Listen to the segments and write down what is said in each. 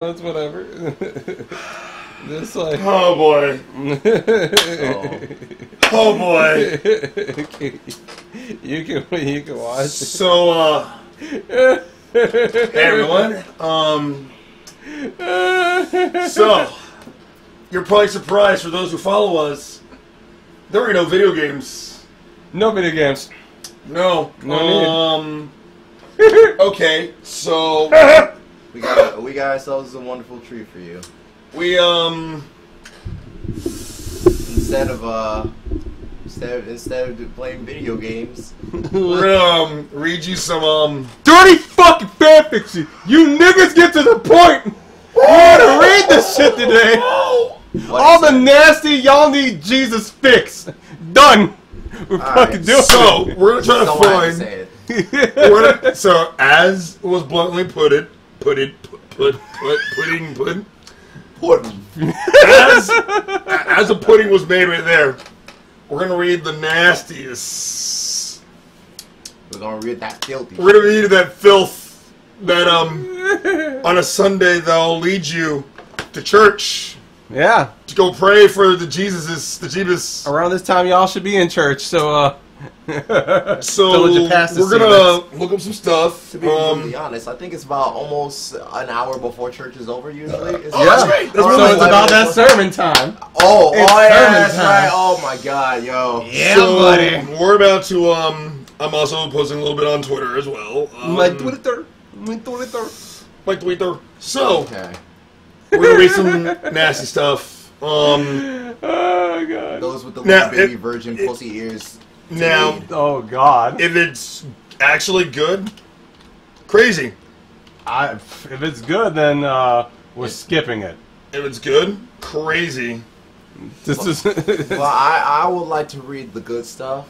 That's whatever. This like. Oh boy. Oh boy. You can watch. So hey everyone. So you're probably surprised for those who follow us. There are no video games. No video games. No. No Okay, so we got ourselves a wonderful treat for you. we Instead of playing video games, we're gonna read you some Dirty fucking fanfiction. You niggas get to the point. You wanna read this shit today? All the nasty y'all need Jesus fix. Done. We're fucking doing it. So we're gonna try to don't want to find. say it. So as was bluntly put, as the pudding was made right there, we're gonna read the nastiest. We're gonna read that filthy. We're gonna read that filth that on a Sunday that'll lead you to church Yeah. to go pray for the Jeebus. Around this time, y'all should be in church. So So Village of Pastor we're gonna look up some stuff. To be completely honest, I think it's about almost an hour before church is over usually. Oh, that's great. That's so really it's about that sermon time. Oh, It's yeah, sermon that's time. right. Oh my God, yo. Yeah, So buddy. we're about to I'm also posting a little bit on Twitter as well. My Twitter. My Twitter. So Okay. we're gonna read some nasty stuff. Oh god. Those with the Now, little baby virgin pussy ears. Now, Oh god. if it's actually good, crazy. If it's good, then we're skipping it. If it's good, crazy. This is. Well, I would like to read the good stuff.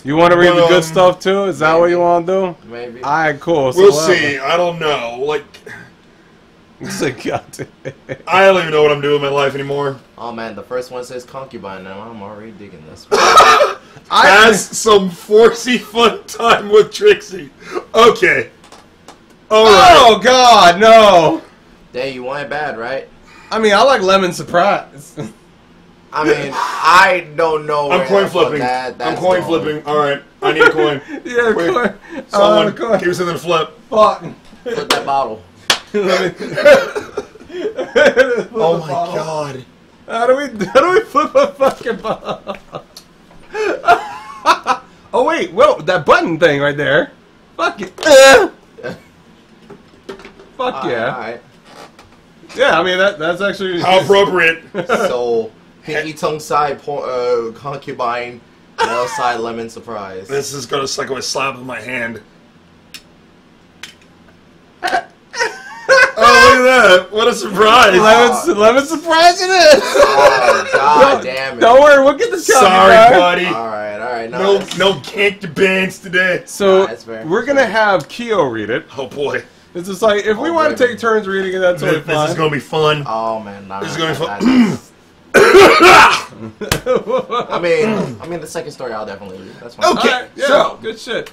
You want to read the good stuff too? Is that what you want to do? Maybe. All right, cool. So We'll whatever. see. I don't know. Like, It's like, God damn it. I don't even know what I'm doing in my life anymore. Oh man, the first one says concubine. Now I'm already digging this. Has some forcey fun time with Trixie. Okay. All right. Oh God, no. Hey, you want it bad, right? I mean, I like lemon surprise. I mean, I don't know. I'm where coin the fuck flipping. I'm that's coin going. flipping. All right. I need a coin. Yeah, Wait, coin. Someone Coin. give me something to flip. Fuck. Flip that bottle. Let me- Oh my god. How do we flip a fucking bottle? Oh wait, whoa, that button thing right there. Fuck it. Fuck yeah. Alright. Yeah, I mean that's actually How appropriate. So, pinky tongue side concubine, male side lemon surprise. This is gonna suck a slap in my hand. Oh, look at that! What a surprise! lemon surprise it is. Oh, God damn it. Don't worry, we'll get the Sorry, buddy. Alright, No can't bands today. So That's fair. we're gonna have Keo read it. Oh boy, It's just like if we Oh, want to baby. take turns reading it, that's totally this fine. is gonna be fun. Oh man, nah, This is gonna be I mean, the second story I'll definitely read. That's fine. Okay. Alright, yeah, so- good shit.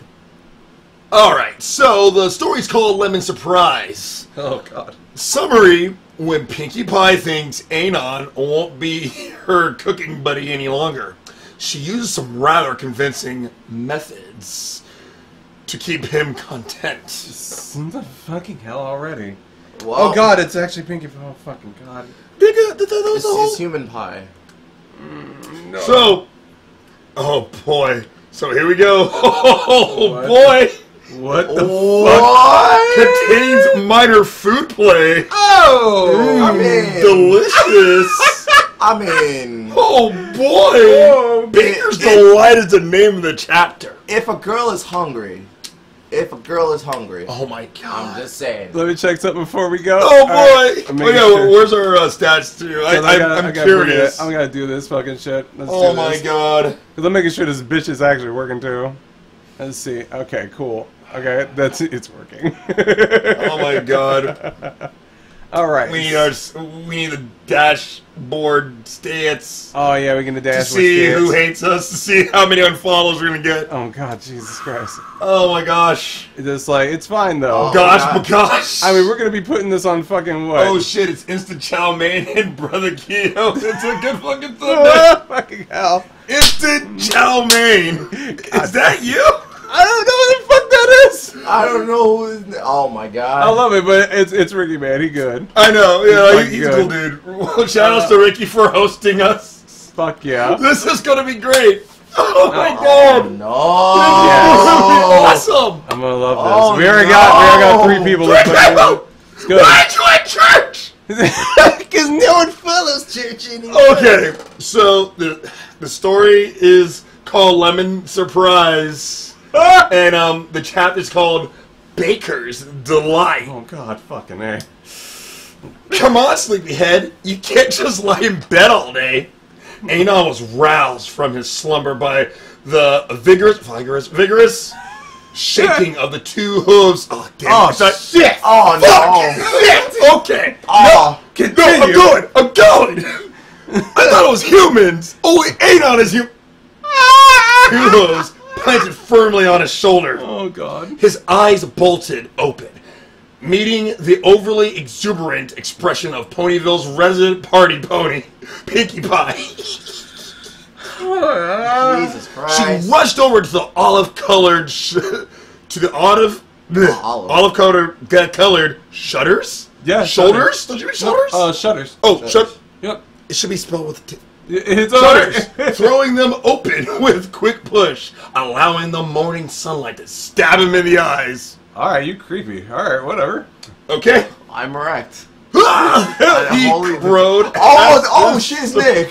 All right, so the story's called Lemon Surprise. Oh God. Summary: when Pinkie Pie thinks Anon won't be her cooking buddy any longer, she uses some rather convincing methods to keep him content. What the fucking hell already? Well, Oh God, it's actually Pinkie. Oh fucking God. it's human pie. No. So, oh boy. So here we go. Oh What? boy. What the What? Contains minor food play. Oh! I mean, Delicious. I mean, Oh boy. Oh, Baker's Delight is the name of the chapter. if a girl is hungry, Oh my god. I'm just saying. Let me check something before we go. Oh All right, boy. I'm Oh making yeah, sure. where's our stats too? 'Cause I I'm gotta curious. I'm gonna do this fucking shit. Let's Oh do my this. god. Cause I'm making sure this bitch is actually working too. Let's see. Okay, cool. Okay, it's working. Oh my god. All right. We need the dashboard stats. Oh yeah, we can the To dashboard see stats. who hates us, to see how many unfollows we're gonna get. Oh God, Jesus Christ! Oh my gosh. It's just like it's fine though. Oh, Gosh, God. my gosh. I mean, we're gonna be putting this on fucking what? Oh shit, it's instant chow mein and Brother Keto. It's a good fucking Sunday. Fucking hell! Instant chow mein. Is that you? I don't know what the fuck that is. I don't know who is. Oh my god. I love it, but it's Ricky, man. He good. I know, yeah, He's he's a fucking cool dude. Well, shout outs to Ricky for hosting us. Fuck yeah. This is gonna be great. Oh my Oh, god. no. Yes. Awesome. I'm gonna love this. Oh, we already got 3 people. Three people? It's good. Why'd you at church? Because no one follows church anymore. Okay, so the story is called Lemon Surprise. And the chapter's called Baker's Delight. Oh God, fucking A. Come on, sleepyhead. You can't just lie in bed all day. Anon was roused from his slumber by the vigorous shaking of the 2 hooves. Oh, damn. Oh, shit. Oh, no. Fuck. Shit. Okay. Oh. No, I'm going. I thought it was humans. Oh, wait, Anon is human. 2 hooves planted firmly on his shoulder. Oh God. His eyes bolted open, meeting the overly exuberant expression of Ponyville's resident party pony, Pinkie Pie. Jesus Christ. She rushed over to the olive-colored colored shutters. Yeah, shoulders. Don't you mean shoulders? Shutters. Oh, shut. Yep. It should be spelled with T. It's Shutters, over. throwing them open with quick push, allowing the morning sunlight to stab him in the eyes. All right, you creepy. All right, whatever. Okay. I'm erect. He Holy- crowed. Oh, shit, it's Nick.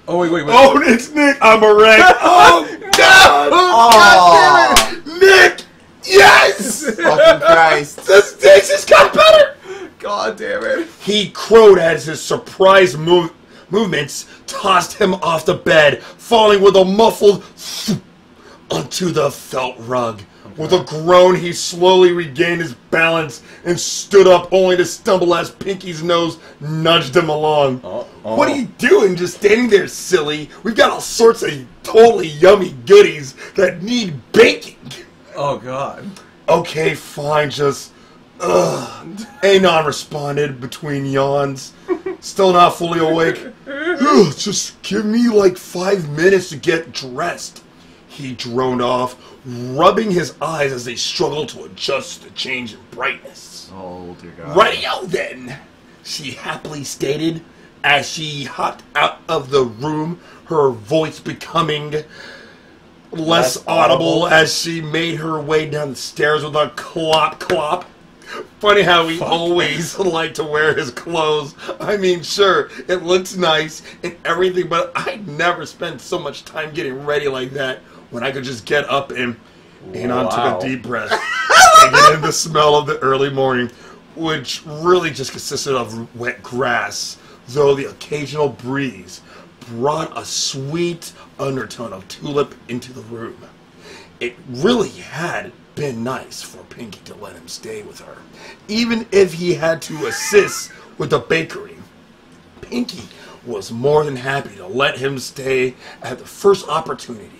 Oh wait. Oh, it's Nick. I'm erect. Oh, God. Oh. God damn it. Nick. Yes. Fucking Christ. This just got better. God damn it. He crowed as his surprise movements tossed him off the bed, falling with a muffled thump onto the felt rug. Okay. With a groan, he slowly regained his balance and stood up, only to stumble as Pinkie's nose nudged him along. What are you doing? Just standing there, silly? We've got all sorts of totally yummy goodies that need baking. Oh God. Okay, fine, just... Anon responded between yawns, still not fully awake. Just give me like 5 minutes to get dressed. He droned off, rubbing his eyes as they struggled to adjust to the change in brightness. Oh, dear God. Radio then, she happily stated as she hopped out of the room, her voice becoming less audible as she made her way down the stairs with a clop clop. Funny how he always liked to wear his clothes. I mean, sure, it looks nice and everything, but I never spent so much time getting ready like that when I could just get up and Anon took a deep breath, taking in the smell of the early morning, which really just consisted of wet grass, though the occasional breeze brought a sweet undertone of tulip into the room. It really had been nice for Pinkie to let him stay with her, even if he had to assist with the bakery. Pinkie was more than happy to let him stay at the first opportunity.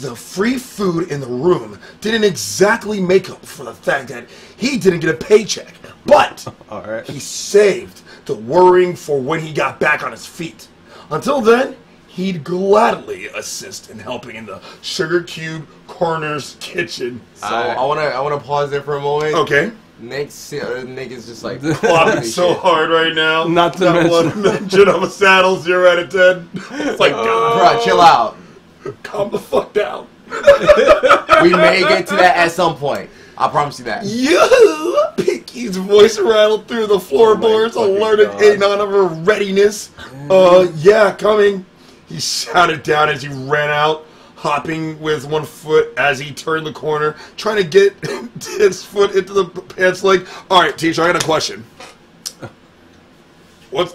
The free food in the room didn't exactly make up for the fact that he didn't get a paycheck, but he saved the worrying for when he got back on his feet. Until then, he'd gladly assist in helping in the Sugar Cube Corners kitchen. So I wanna pause there for a moment. Okay. Nick is just like Clapping so hard right now. Not to mention one mention of a saddle, 0 out of 10. It's like, bro, chill out. Calm the fuck down. We may get to that at some point. I promise you that. Yoo! Pinkie's voice rattled through the floorboards, alerting Anon of her readiness. Yeah, coming. He shouted down as he ran out, hopping with one foot as he turned the corner, trying to get his foot into the pants leg. Alright, teacher, I got a question.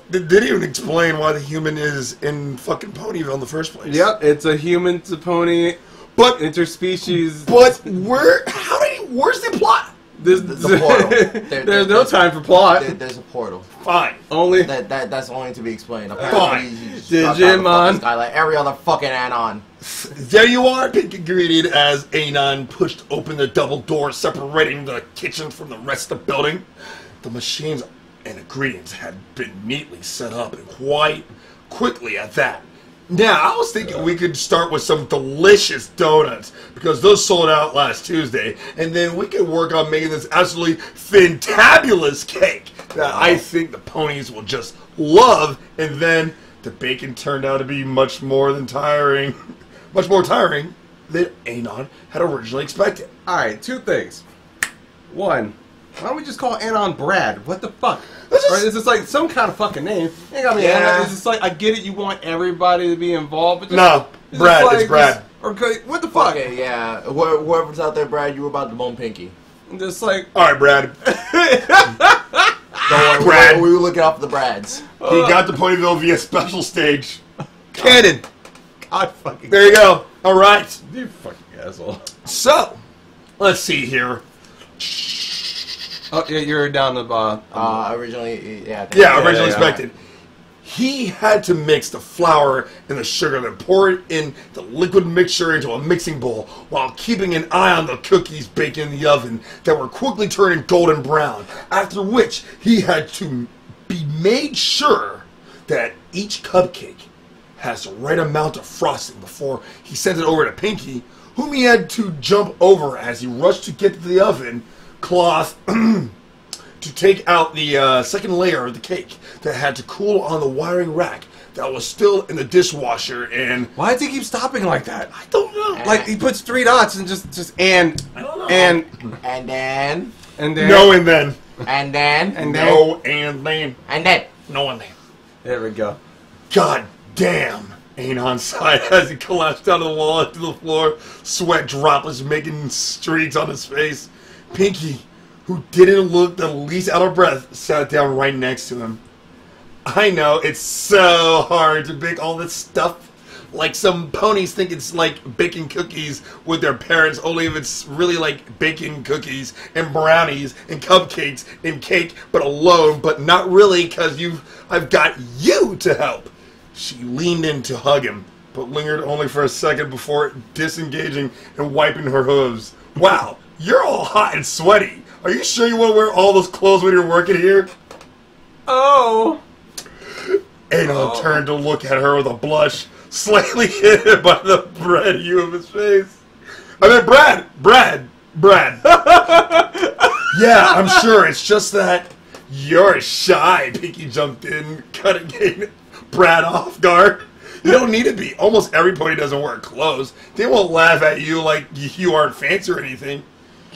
Did he even explain why the human is in fucking Ponyville in the first place? Yep, it's a human to pony but interspecies. But where's the plot? The portal. There's no time for plot. There's a portal. Fine. Only That's only to be explained. Fine. Digimon. Guy like every other fucking anon. There you are, Pinky greeted as Anon pushed open the double door separating the kitchen from the rest of the building. The machines and ingredients had been neatly set up and quite quickly at that. Now, I was thinking we could start with some delicious donuts because those sold out last Tuesday, and then we could work on making this absolutely fantabulous cake that I think the ponies will just love, and then the bacon turned out to be much more tiring than Anon had originally expected. Alright, two things. One, why don't we just call Anon Brad? What the fuck? Or is this like some kind of fucking name? Ain't got me. Yeah. It's just like, I get it, you want everybody to be involved, but just, No, Brad, like, it's Brad. What the fuck? Okay, yeah. Whoever's out there, Brad, you were about to bone Pinky. Just like, Alright, Brad. Don't worry, Brad. we were looking out for the Brads. He got to Ponyville via special stage. Cannon. God fucking. There you go. Alright. You fucking asshole. So, let's see here. Oh, yeah, you're down the Originally, yeah. Yeah, originally yeah. expected. He had to mix the flour and the sugar, then pour it in the liquid mixture into a mixing bowl while keeping an eye on the cookies baking in the oven that were quickly turning golden brown. After which, he had to be made sure that each cupcake has the right amount of frosting before he sent it over to Pinky, whom he had to jump over as he rushed to get to the oven cloth to take out the second layer of the cake that had to cool on the wiring rack that was still in the dishwasher. And why does he keep stopping like that? I don't know. Like, he puts 3 dots and just and I don't know. and then. No and then. And then. And then. No and then. And then. No and then. There we go. God damn. Anon sighed as he collapsed down the wall to the floor, sweat droplets making streaks on his face. Pinky, who didn't look the least out of breath, sat down right next to him. I know, it's so hard to bake all this stuff. Like some ponies think it's like baking cookies with their parents, only if it's really like baking cookies and brownies and cupcakes and cake, but alone, but not really because I've got you to help. She leaned in to hug him, but lingered only for a second before disengaging and wiping her hooves. Wow, you're all hot and sweaty. Are you sure you want to wear all those clothes when you're working here? Oh. Anon turned to look at her with a blush, slightly hidden by the bread hue of his face. I mean, Brad. Yeah, I'm sure. It's just that you're shy. Pinky jumped in, cutting Brad off guard. You don't need to be. Almost every pony doesn't wear clothes. They won't laugh at you like you aren't fancy or anything.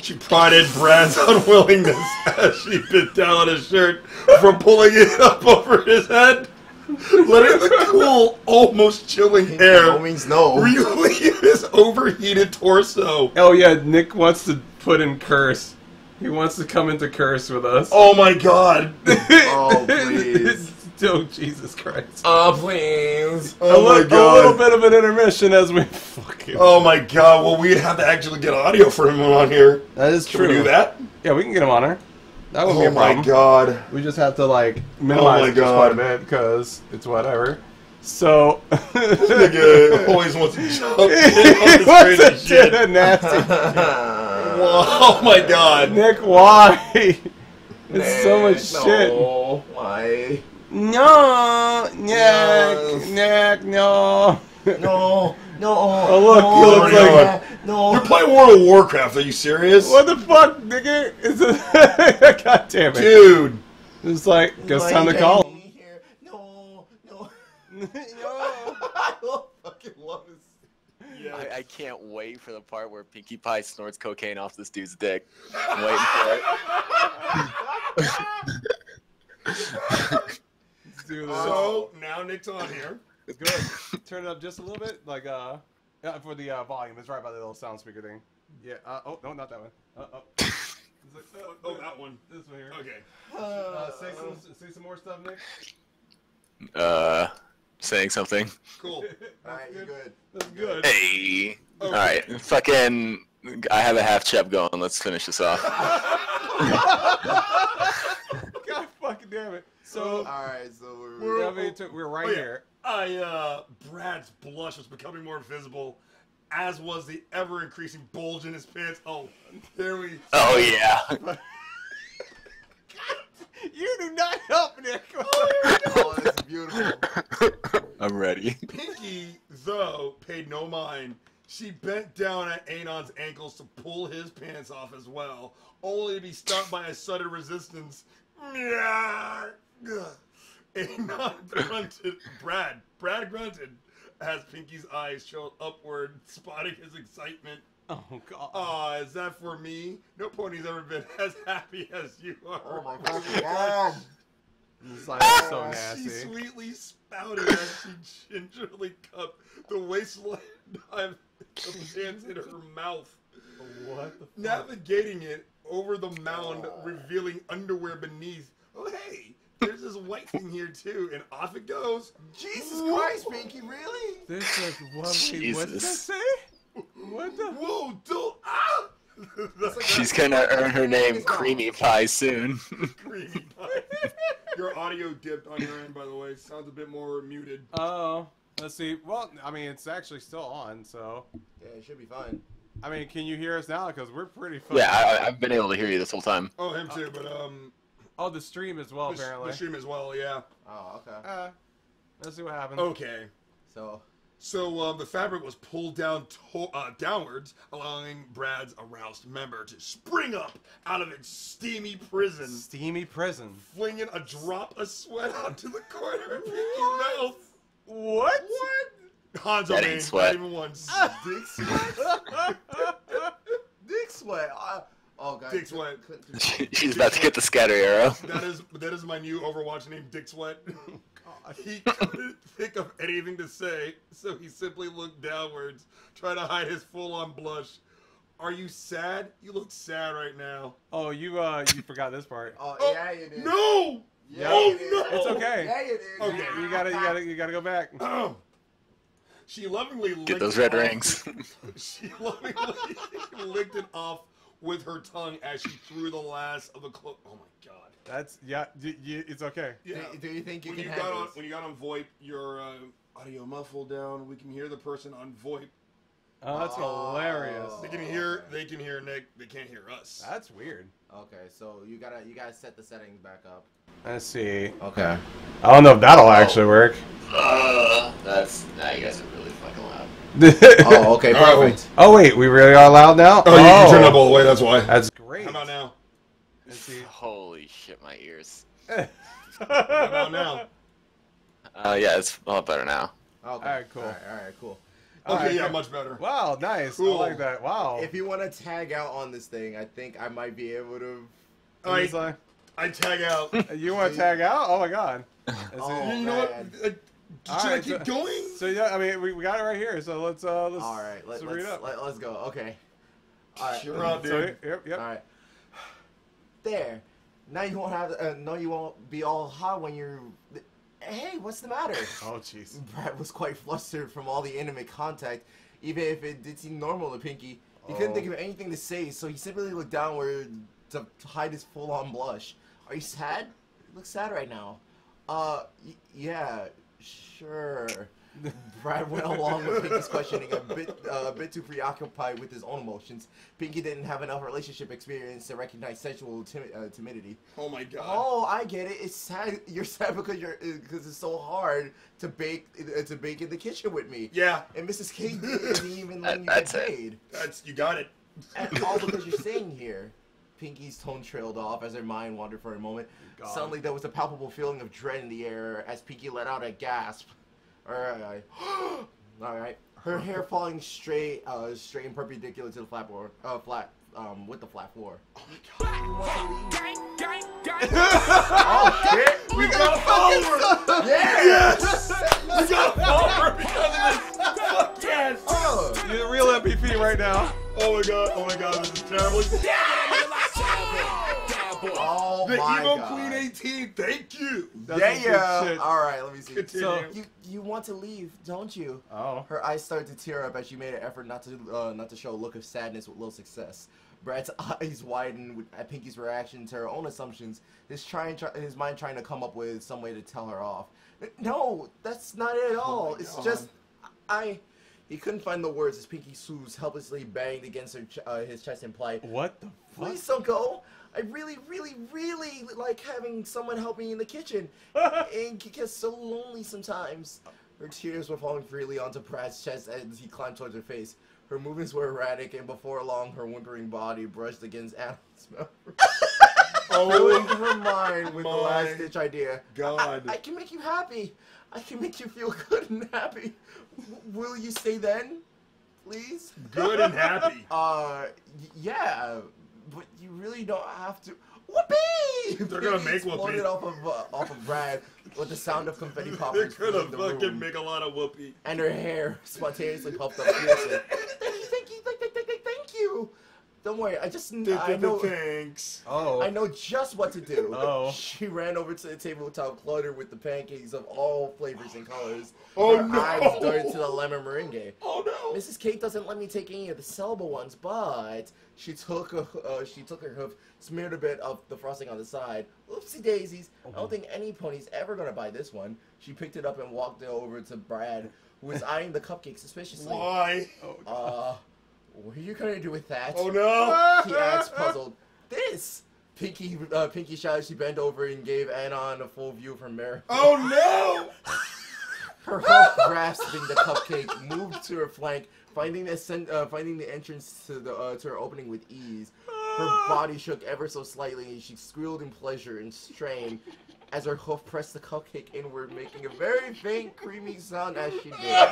She prodded Brad's unwillingness as she bit down on his shirt from pulling it up over his head, letting the cool, almost chilling air No means no. relieve his overheated torso. Oh yeah, Nick wants to put in curse. He wants to come into curse with us. Oh my god. Oh, please. Oh, Jesus Christ. Oh, please. Oh my A little god. bit of an intermission as we fucking... Oh my god. Well, we'd have to actually get audio for him on here. That is Can true. we do that? Yeah, we can get him on her. That wouldn't be Oh a my problem. god. We just have to, like, minimize my it just quite a God. bit, because it's whatever. So... Nigga always wants to jump in on He this wants crazy to shit. do the nasty... Oh my god. Nick, why? It's so much shit. No. Why? No, Nick, Yes. Nick, no. No. No. Oh, look, no, he looks like- No. You're playing World of Warcraft, are you serious? What the fuck, nigga? Is it? God damn it. Dude. It's like, guess Why time to you call getting me here? No. him. I fucking love this. I can't wait for the part where Pinkie Pie snorts cocaine off this dude's dick. I'm waiting for it. Let's do this. So, now Nick's on here. Good. Turn it up just a little bit, like, yeah, for the volume. It's right by the little sound speaker thing. Yeah, oh, no, not that one. Oh, that one. This one here. Okay. Say some more stuff, Nick. Saying something. Cool. Alright, you're good. That's good. Hey. Okay. Alright, fucking... I have a half chep going. Let's finish this off. God fucking damn it. So, Alright, so we're right here. Brad's blush was becoming more visible, as was the ever-increasing bulge in his pants. Oh, there we... Oh, yeah. You do not help, Nick. oh, that's beautiful. I'm ready. Pinky, though, paid no mind. She bent down at Anon's ankles to pull his pants off as well, only to be stopped by a sudden resistance. Anon grunted. Brad grunted as Pinky's eyes showed upward, spotting his excitement. Oh, God. Aw, is that for me? No pony's ever been as happy as you are. Oh my fucking god. It's like so nasty. She sweetly spouted as she gingerly cupped the waistline of the pants in her mouth. What the fuck? Navigating it over the mound, revealing underwear beneath. Oh, hey, there's this white thing here, too, and off it goes. Jesus Christ, Pinky, really? This is what what did that say? What the? Whoa, don't, ah! She's gonna earn her name Creamy Pie soon. Creamy pie. Your audio dipped on your end, by the way. Sounds a bit more muted. Oh, let's see. Well, I mean, it's actually still on, so. Yeah, it should be fine. I mean, can you hear us now? Because we're pretty fun. Yeah, I've been able to hear you this whole time. Oh, him too, but Oh, the stream as well, apparently. the stream as well, yeah. Oh, okay. Let's see what happens. Okay. So, the fabric was pulled down downwards, allowing Brad's aroused member to spring up out of its steamy prison, Steamy prison. flinging a drop of sweat onto the corner of Pinky's mouth. What? Hanzo That man, ain't sweat. not even once. dick sweat? Dick sweat. Oh, God. Dick sweat. She's about to get the scatter arrow. That is my new Overwatch name, Dick Sweat. He couldn't think of anything to say, so he simply looked downwards, trying to hide his full-on blush. Are you sad? You look sad right now. Oh, you forgot this part. Oh, yeah, you did. No! Yeah, Oh, you did. no! It's okay. Yeah, you did. Okay. You gotta go back. She lovingly licked Get those it red off- rings. She lovingly licked it off with her tongue as she threw the last of the clothes. Oh my god. That's it's okay. Yeah. Do you think you when can you handle got on this? when you got on VoIP, your audio muffled down. We can hear the person on VoIP. Oh, that's hilarious. They can hear Nick. They can't hear us. That's weird. Okay, so you gotta set the settings back up. Let's see. Okay. I don't know if that'll actually work. Nah, you guys are really fucking loud. Oh, okay, perfect. Oh wait, we really are loud now. Oh, you can turn it up all the way. That's why. That's great. How about now? Let's see. Holy shit, my ears. How about now? Yeah, it's a lot better now. Okay. Alright, cool. Alright, cool. Okay, Alright, yeah, good. much better. Wow, nice. Cool. I like that. Wow. If you want to tag out on this thing, I think I might be able to. He's like, I tag out. you want to tag out? Oh my god. Let's see. Oh, You know what? man. Should I Alright, keep going? So yeah, I mean we got it right here. So let's All right, let's read up. let's go. Okay. All right. You're up, So, dude. yep. All right. There. Now you won't have. No, you won't be all hot when you're. Hey, what's the matter? Oh jeez. Brad was quite flustered from all the intimate contact, even if it did seem normal to Pinky. He couldn't think of anything to say, so he simply looked downward to hide his full-on blush. Are you sad? You look sad right now. Yeah, sure. Brad went along with Pinky's questioning, a bit too preoccupied with his own emotions. Pinky didn't have enough relationship experience to recognize sexual timidity. Oh my god. Oh, I get it. It's sad. You're sad because it's so hard to bake in the kitchen with me. Yeah, And Mrs. K isn't even letting you get That's it. paid. you got it. And all because you're staying here. Pinky's tone trailed off as her mind wandered for a moment. God. Suddenly, there was a palpable feeling of dread in the air as Pinky let out a gasp. Alright. Alright. Her hair falling straight and perpendicular to the with the flat floor. Oh shit! We got a follower! Yes! We got a follower because of this! Fuck yes! Oh! You're the real MVP right now. Oh my god, this is terrible. Oh The my Emo god. Queen 18, thank you! That's some good Yeah. shit. Alright, let me see. Continue. So- You want to leave, don't you? Oh. Her eyes started to tear up as she made an effort not to show a look of sadness with little success. Brad's eyes widen at Pinky's reaction to her own assumptions. His mind trying to come up with some way to tell her off. No, that's not it at all. It's just, He couldn't find the words as Pinky Sue's helplessly banged against his chest and implied, What the fuck? "Please don't go. I really, really, really like having someone help me in the kitchen. And it gets so lonely sometimes." Her tears were falling freely onto Brad's chest as he climbed towards her face. Her movements were erratic, and before long, her whimpering body brushed against Adam's mouth. Filling her mind with the last-ditch idea. God. I can make you happy. I can make you feel good and happy. Will you stay then? Please? Good and happy. Yeah, but you really don't have to. Whoopee! They're gonna make whoopee. Exploded off of Brad with the sound of confetti They're poppers. gonna filling the fucking room. make a lot of whoopee. And her hair spontaneously puffed up fiercely. Thank you. Don't worry, I know. Thanks. Oh. I know just what to do. Oh. She ran over to the tabletop cluttered with the pancakes of all flavors and colors. Oh, her no. eyes darted to the lemon meringue. Oh no. Mrs. Kate doesn't let me take any of the Selba ones, but she took her hoof, smeared a bit of the frosting on the side. Oopsie daisies! I don't think any pony's ever gonna buy this one. She picked it up and walked it over to Brad, who was eyeing the cupcake suspiciously. Why? What are you gonna do with that? Oh no. He asked, puzzled. This! Pinky shouted. She bent over and gave Anon a full view of her mirror. Oh no. Her hoof grasping the cupcake moved to her flank, finding the entrance to her opening with ease. Her body shook ever so slightly, and she squealed in pleasure and strain as her hoof pressed the cupcake inward, making a very faint, creamy sound as she did.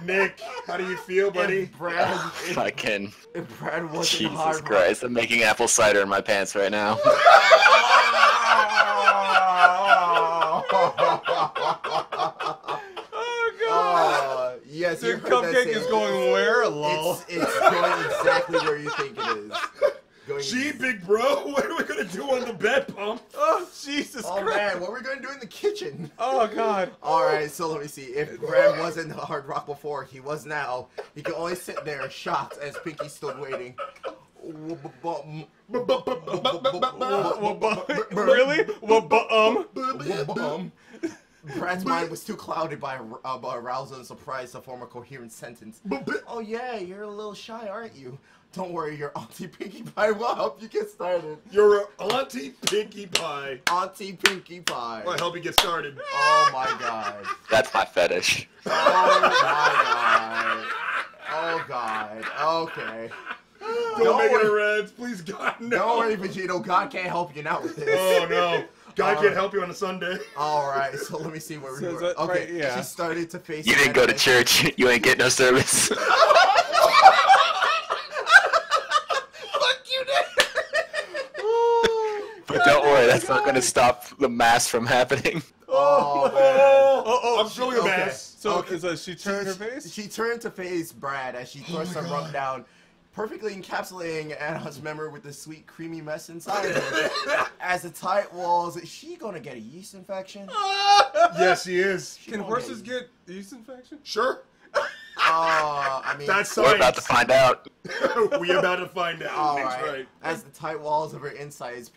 Nick, how do you feel, buddy? If Brad wasn't Jesus hard Christ, I'm making apple cider in my pants right now. Yes, Your cupcake is going where? Lol. It's going exactly where you think it is. Gee, big bro, what are we gonna do on the bed pump? Oh, Jesus Oh Christ. man, what are we gonna do in the kitchen? Oh, God. Alright, so let me see. If Brad wasn't hard rock before, he was now. He could only sit there shocked as Pinky stood waiting. Really? Brad's mind was too clouded by arousal and surprise to form a coherent sentence. Oh yeah, you're a little shy, aren't you? Don't worry, your Auntie Pinkie Pie will help you get started. You're Auntie Pinkie Pie. Auntie Pinkie Pie. I'll help you get started. Oh my god. That's my fetish. Oh my god. Oh god. Okay. Don't make it a Reds, please, God, no. Don't worry, Vegito. God can't help you now with this. Oh no. God can't help you on a Sunday. Alright, so let me see where we were. Okay, right, yeah. She started to face. You didn't go to church. You ain't get no service. Fuck you, Nick. But don't worry, that's not going to stop the mass from happening. Oh man. I'm showing a mess. So, she turned her face? She turned to face Brad as she thrust her rump down, perfectly encapsulating Anna's memory with the sweet, creamy mess inside of her. As the tight walls, is she gonna get a yeast infection? Yes, he is. Can horses get yeast infection? Sure. I mean, That's We're about to science. find out. We about to find out. all That's right. right. As the tight walls of her insides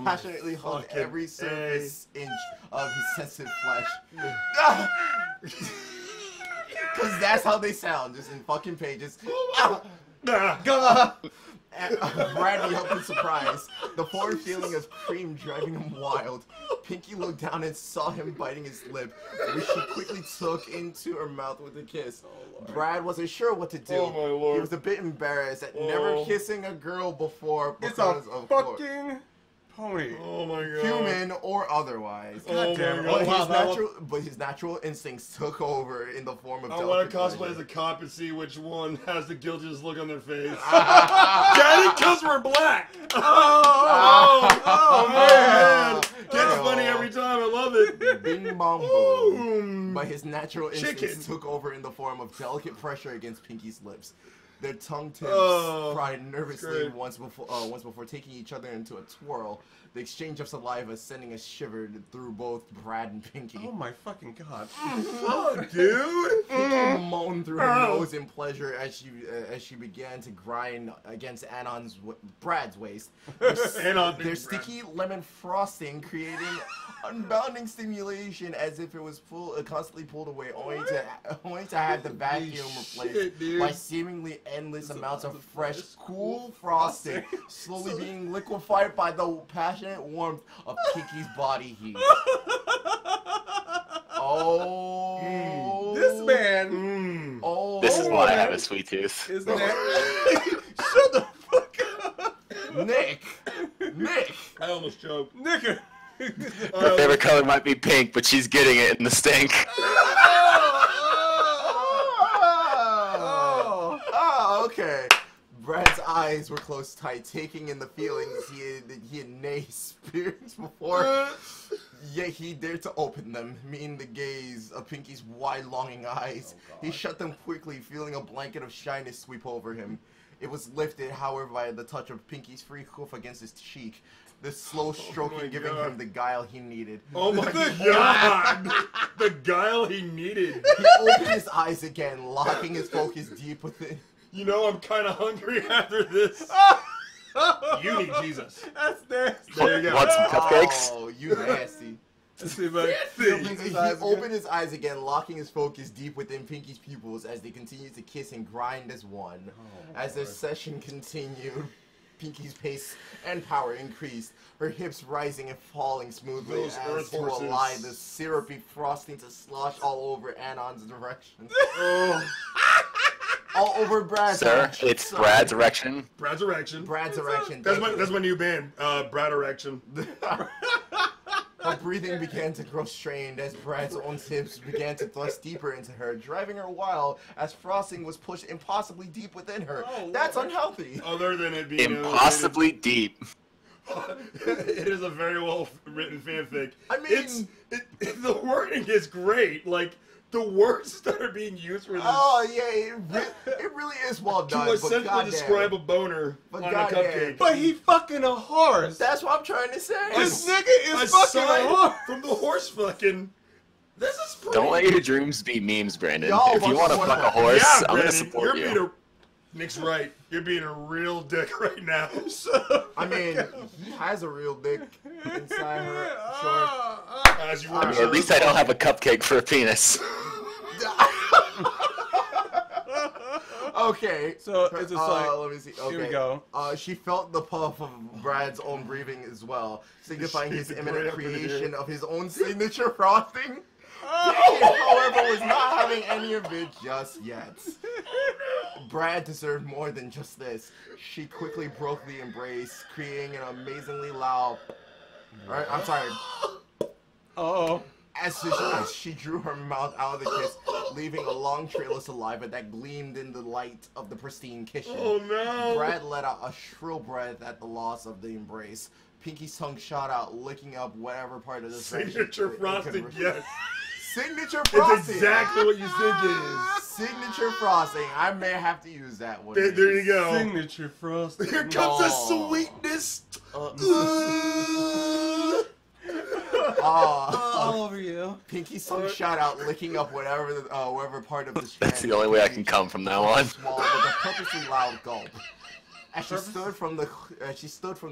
passionately hugged fucking every surface inch of his sensitive flesh. Because that's how they sound, just in fucking pages. Brad yelped in surprise, the foreign feeling of cream driving him wild. Pinky looked down and saw him biting his lip, which she quickly took into her mouth with a kiss. Brad wasn't sure what to do. Oh, my Lord. He was a bit embarrassed at never kissing a girl before It's because a of course. fucking pony. Oh my god. Human or otherwise. Oh damn it. my God. But his natural instincts took over in the form of I want to delicate cosplay as pleasure. a cop and see which one has the guiltiest look on their face. Daddy, because we're black. Oh man. Gets funny every time. I love it. Bing bong Boom. boom. But his natural instincts Chicken. took over in the form of delicate pressure against Pinky's lips. Their tongue tips Oh, pried nervously great. once before taking each other into a twirl. the exchange of saliva sending a shiver through both Brad and Pinky. Oh my fucking god. Fuck, dude. Pinky moaned through her nose in pleasure as she began to grind against Brad's waist. Their sticky lemon frosting creating unbounding stimulation as if it was constantly pulled away, only to have the vacuum replaced by seemingly endless amounts of fresh, cool frosting, slowly being liquefied by the passionate warmth of Pinky's body heat. Oh, this man. Oh, This is why I have a sweet tooth. Isn't that? Shut the fuck up, Nick. I almost choked. nigga. Her favorite color might be pink, but she's getting it in the stink. Oh, okay. Brad's eyes were closed tight, taking in the feelings he had experienced before. Yet he dared to open them, meeting the gaze of Pinky's wide, longing eyes. He shut them quickly, feeling a blanket of shyness sweep over him. It was lifted, however, by the touch of Pinky's free hoof against his cheek. The slow stroking giving him the guile he needed. Oh my god! The guile he needed. He opened his eyes again, locking his focus deep within. You know, I'm kind of hungry after this. You need Jesus. That's nasty. There you go. Want some cupcakes? Oh, you nasty. Let's see if I He opened his eyes again, locking his focus deep within Pinky's pupils as they continued to kiss and grind as one. As their session continued, Pinky's pace and power increased, her hips rising and falling smoothly Those as earth to horses. allow the syrupy frosting to slosh all over Anon's direction. All over Brad's Sir, direction. it's Brad's erection. Brad's erection. Brad's erection. That's my new band. Brad erection. Her breathing began to grow strained as Brad's own hips began to thrust deeper into her, driving her wild as frosting was pushed impossibly deep within her. That's unhealthy. Other than it being Impossibly deep. it is a very well written fanfic. I mean, the wording is great. Like the words that are being used for this. Oh yeah, it really is well done. To But essentially goddamn, describe a boner But on a goddamn. cupcake. But he fucking a horse. that's what I'm trying to say. This nigga is fucking a Aside horse. from the horse fucking. This is pretty. Don't let your dreams be memes, Brandon. Y'all If you want to fucking fuck a horse, Yeah, I'm gonna Brandon, support you're you. being a. Nick's right. You're being a real dick right now. I mean, he has a real dick inside her. Sure. As you I mean, at least I don't have a cupcake for a penis. Okay. So it's just like, let me see. Okay. here we go. She felt the puff of Brad's own breathing as well, signifying his Shit, imminent right up in creation here. of his own signature frosting. However, was not having any of it just yet. Brad deserved more than just this. She quickly broke the embrace, creating an amazingly loud. I'm sorry. oh. As she drew her mouth out of the kiss, leaving a long trail of saliva that gleamed in the light of the pristine kitchen. Oh no! Brad let out a shrill breath at the loss of the embrace. Pinky's tongue shot out, licking up whatever part of the Signature frosting, yes. Signature frosting. It's exactly what you think it is. Signature frosting. I may have to use that one. There you go. Signature frosting. Here comes the No. sweetness. All over you. Pinky's tongue shot out, licking up whatever part of the strand. That's the only way I can come from now on. Swallowed with a purposely loud gulp. As she stood from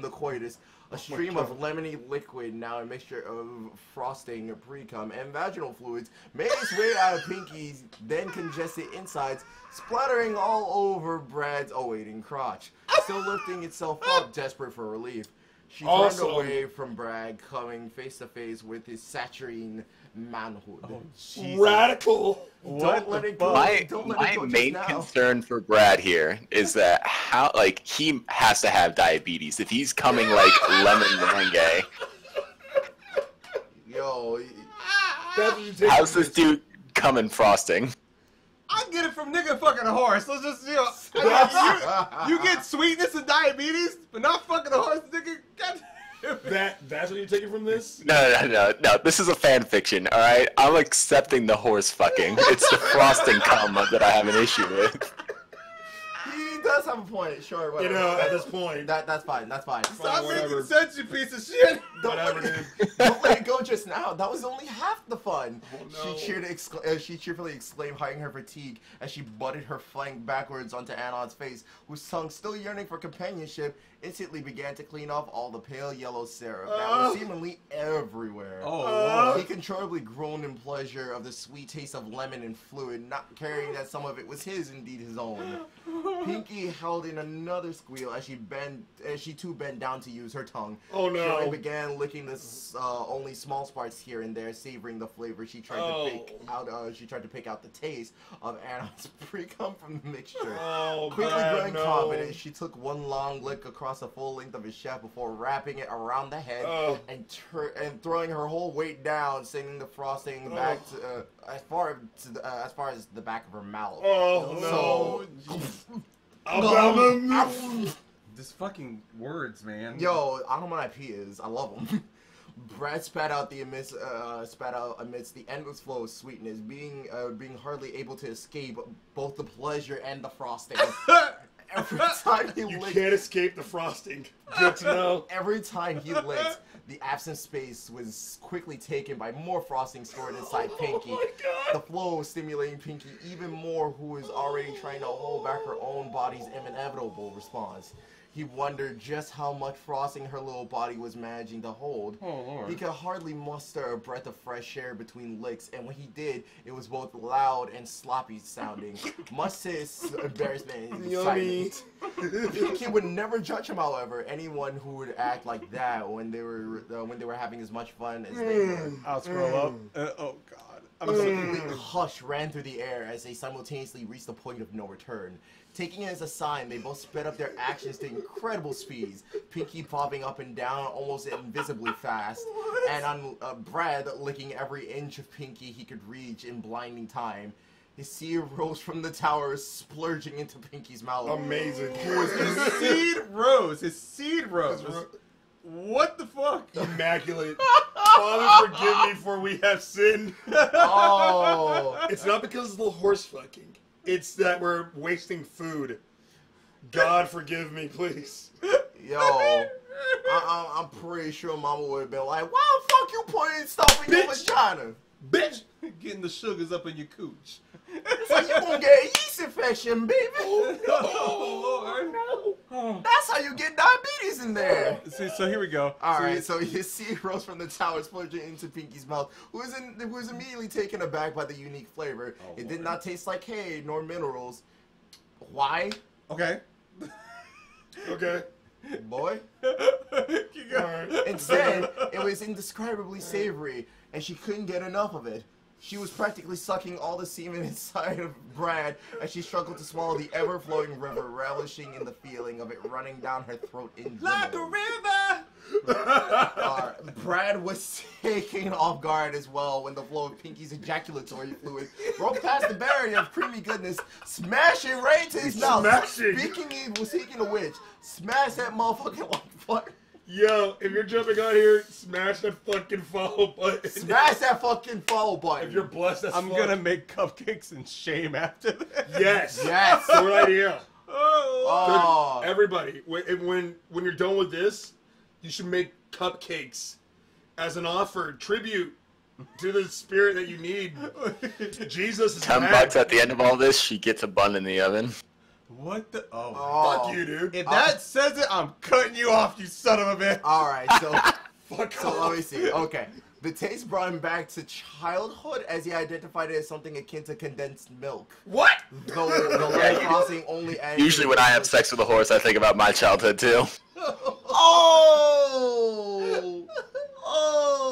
the coitus, a stream of lemony liquid, now a mixture of frosting, pre-cum, and vaginal fluids, made its way out of Pinky's then congested insides, splattering all over Brad's awaiting crotch, still lifting itself up, desperate for relief. She turned Also- away from Brad, coming face to face with his saturating manhood. Radical. Don't let it go. My Don't let it go just main now. concern for Brad here is that he has to have diabetes. If he's coming like lemon meringue, Yo, That's what you take how's from this dude coming frosting? I get it from nigga fucking a horse. Let's just, you get sweetness and diabetes, but not fucking a horse, nigga. God damn it. That's what you're taking from this? No. This is a fan fiction, all right? I'm accepting the horse fucking. It's the frosting cum that I have an issue with. he does does have a point. Sure, whatever. You know, at this point. That's fine. That's fine. Stop whatever. making sense, you piece of shit. Whatever, dude. Don't let it go just now. That was only half the fun. Oh, no. She cheerfully exclaimed, hiding her fatigue as she butted her flank backwards onto Anon's face, whose tongue, still yearning for companionship, instantly began to clean off all the pale yellow syrup that was seemingly everywhere. He controllably groaned in pleasure of the sweet taste of lemon and fluid, not caring that some of it was indeed his own. Pinky held in another squeal as she too bent down to use her tongue. Oh no! She began licking the only small spots here and there, savoring the flavor. She tried to pick out. She tried to pick out the taste of Anna's pre-cum from the mixture. Quickly growing confident, she took one long lick across the full length of his shaft before wrapping it around the head and throwing her whole weight down, sending the frosting back to, as far as the back of her mouth. This fucking words, man. Yo, I don't know what IP is. I love them. Brad spat out amidst the endless flow of sweetness, being hardly able to escape both the pleasure and the frosting. Every time he licked, can't escape the frosting. Good to know. Every time he licked, the absent space was quickly taken by more frosting stored inside Pinky. Oh my God. The flow was stimulating Pinky even more, who was already trying to hold back her own body's inevitable response. He wondered just how much frosting her little body was managing to hold. Oh, Lord. He could hardly muster a breath of fresh air between licks, and when he did, it was both loud and sloppy sounding. Much to his embarrassment and excitement. Pinky would never judge him, however. Anyone who would act like that when they were having as much fun as they were. I'll scroll up. Oh God. A complete hush ran through the air as they simultaneously reached the point of no return. Taking it as a sign, they both sped up their actions to incredible speeds, Pinky bobbing up and down almost invisibly fast, and on Brad licking every inch of Pinky he could reach in blinding time. His seed rose from the tower, splurging into Pinky's mouth. Amazing. His seed rose. His seed rose. What the fuck? Immaculate. Father, forgive me for we have sinned. Oh. It's not because of the horse fucking. It's that we're wasting food. God, forgive me, please. Yo, I'm pretty sure Mama would have been like, "Why the fuck you putting stuff in your vagina, bitch?" Getting the sugars up in your cooch. So you gonna get a yeast infection, baby. Oh Lord. That's how you get diabetes in there. See, so here we go. Alright, so his seed rose from the tower, splurging into Pinky's mouth, who was immediately taken aback by the unique flavor. It did not taste like hay nor minerals. Why? Okay. Okay. Boy. Alright. Instead, it was indescribably savory, and she couldn't get enough of it. She was practically sucking all the semen inside of Brad as she struggled to swallow the ever-flowing river, relishing in the feeling of it running down her throat in Like a river! Brad was taken off guard as well when the flow of Pinky's ejaculatory fluid broke past the barrier of creamy goodness, smashing right into his mouth. Speaking of which, smash that motherfucking like button. Yo, if you're jumping on here, smash that fucking follow button. Smash that fucking follow button. If you're blessed, that's I'm gonna make cupcakes in shame after this. Yes. Yes. Good idea. Oh. Everybody, when you're done with this, you should make cupcakes as an offer, tribute to the spirit that you need. Jesus is $10 at the end of all this, she gets a bun in the oven. What the? Fuck you, dude. If that says it, I'm cutting you off, you son of a bitch. Alright, so Fuck off. let me see. Okay. The taste brought him back to childhood as he identified it as something akin to condensed milk. What? Though the lemon frosting only added. Usually when I have sex with a horse, I think about my childhood too. Oh! Oh!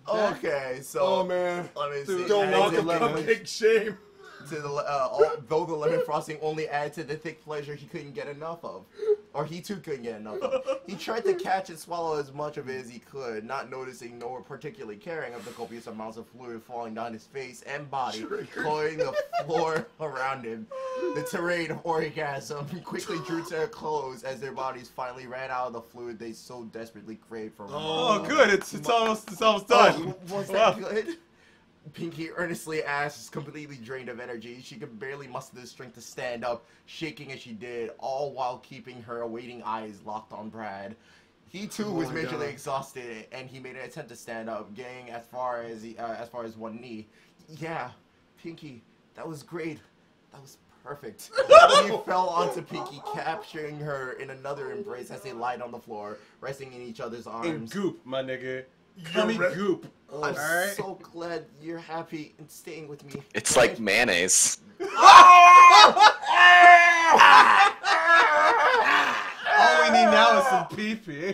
Okay, so Oh man. let me see. Don't walk a Added cupcake shame. to the though the lemon frosting only added to the thick pleasure he couldn't get enough of, or he too couldn't get enough of. He tried to catch and swallow as much of it as he could, not noticing nor particularly caring of the copious amounts of fluid falling down his face and body, cloying the floor around him. The tirade of orgasm quickly drew to a close as their bodies finally ran out of the fluid they so desperately craved for more. Oh, good. It's almost done. Was that good? Pinky earnestly asks, completely drained of energy. She could barely muster the strength to stand up, shaking as she did, all while keeping her awaiting eyes locked on Brad. He too was majorly exhausted, and he made an attempt to stand up, getting as far as one knee. Yeah, Pinky, that was great. That was perfect. He fell onto Pinky, capturing her in another embrace as they lied on the floor, resting in each other's arms. In goop, my nigga. Cummy goop. I'm so glad you're happy and staying with me. It's like mayonnaise. All we need now is some pee-pee.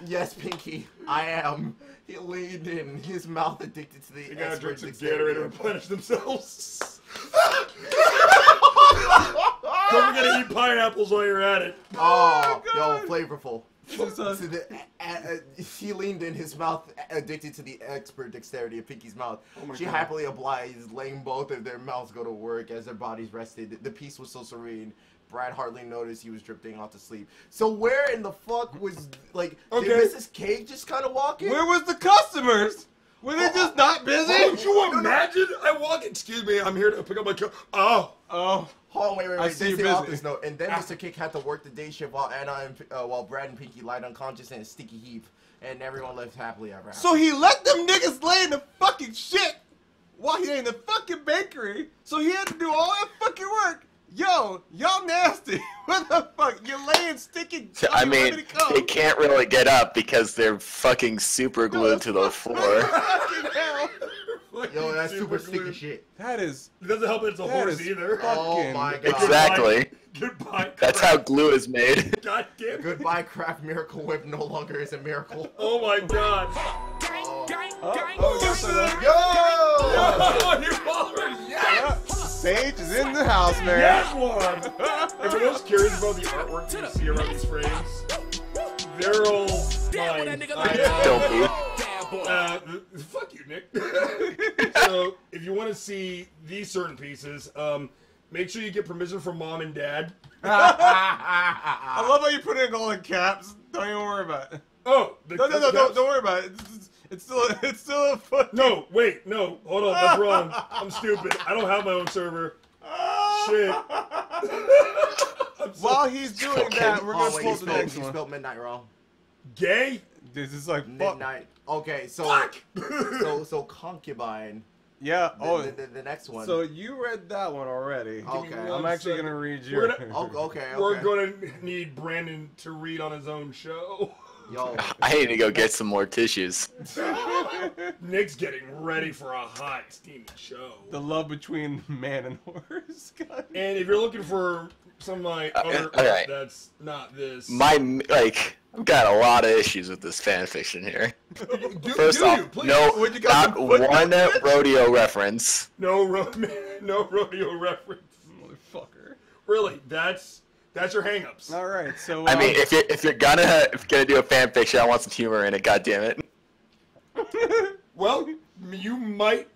Yes, Pinky, I am. He leaned in, his mouth addicted to the They gotta drink some dexterity. Gatorade to replenish themselves. Don't forget to eat pineapples while you're at it. Oh, God. yo, flavorful. Jesus. So he leaned in, his mouth addicted to the expert dexterity of Pinky's mouth. She happily obliged, letting both of their mouths go to work as their bodies rested. The peace was so serene. Brad hardly noticed he was drifting off to sleep. So where in the fuck was, like, did Mrs. K just kind of walk in? Where was the customers? Were they just not busy? Don't you imagine? I walk, excuse me, I'm here to pick up my coat. Oh. Oh. Oh, wait, I see they you're say off busy. this note. And then Mr. Kick had to work the day shift while while Brad and Pinky lied unconscious in a sticky heap. And everyone lived happily ever after. So he let them niggas lay in the fucking shit while he in the fucking bakery. So he had to do all that fucking work. Yo, y'all nasty. What the fuck? You're laying sticky. I mean, they can't really get up because they're fucking super glued to the floor. Fucking hell. Yo, that's super sticky shit. That is. It doesn't help that it's a That horse is either. Oh my god. Exactly. Goodbye. That's how glue is made. God damn it. Goodbye, Craft Miracle Whip no longer is a miracle. Oh my god. Yo! Oh, you followers, yes! Sage is in the house, man. Yes, one! And for those curious about the artwork you see around these frames, they're all mine. Don't be. Fuck you, Nick. So, if you want to see these certain pieces, make sure you get permission from mom and dad. I love how you put it in all in caps. Don't even worry about it. Oh, No, don't worry about it. It's still a fucking. No, wait, no, hold on, that's wrong. I'm stupid. I don't have my own server. Shit. While he's doing that, we're gonna Oh, wait, pull the next he one. spelled midnight wrong. Gay? This is like fuck. Midnight. Okay, so Fuck! so concubine. Yeah. Oh. The next one. So you read that one already. Okay. I'm actually gonna read We're your. gonna- Oh, okay. We're gonna need Brandon to read on his own show. Yo. I need to go get some more tissues. Nick's getting ready for a hot, steamy show. The love between man and horse. God. And if you're looking for some of my other okay. that's not this. I've got a lot of issues with this fan fiction here. First do off, you, please? no, Would you got not some one rodeo reference. No rodeo reference. Motherfucker. Really, that's your hangups. All right. So. I mean, if you're gonna do a fan fiction, I want some humor in it. God damn it. Well, you might.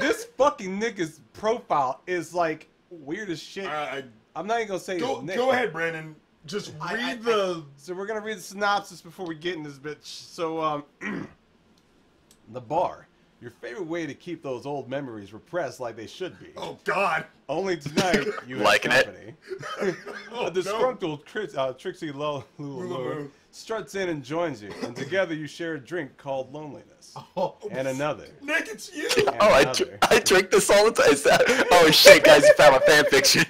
this fucking nigga's profile is like weird as shit. I'm not even gonna say his name. Go ahead, Brandon. Just read the. So we're gonna read the synopsis before we get in this bitch. So the bar, your favorite way to keep those old memories repressed like they should be. Oh God. Only tonight you have Liking it? company. Oh, A disgruntled Trixie Lulu struts in and joins you, and together you share a drink called loneliness, and another. Nick, it's you. And Oh, another. I drink this all the time. Oh shit, guys, you found my fan fiction.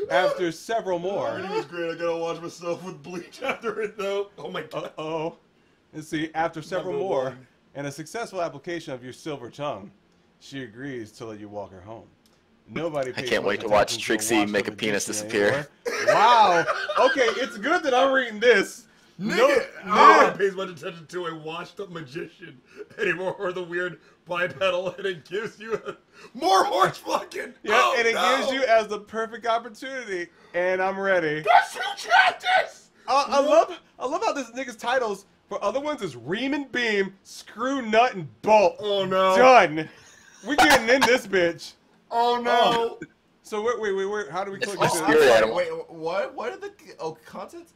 After several more. It was great. I gotta watch myself with bleach after it, though. Oh my God. Uh-oh. Let's see, after several Number more, one. and a successful application of your silver tongue, she agrees to let you walk her home. Nobody pays can't much wait to watch attention Trixie Washed make Up a penis Edition disappear. anymore. Wow. Okay, it's good that I'm reading this. No one pays much attention to a washed-up magician anymore, or the weird bipedal, and it gives you more horse fucking. Yeah, Oh, and it no. gives you as the perfect opportunity, and I'm ready. That's who tried this. I love how this nigga's titles for other ones is Ream and Beam, Screw, Nut, and Bolt. Oh no. Done. We're getting in this bitch. Oh no. So wait, how do we click my this? spirit animal. Wait, what? What are the contents?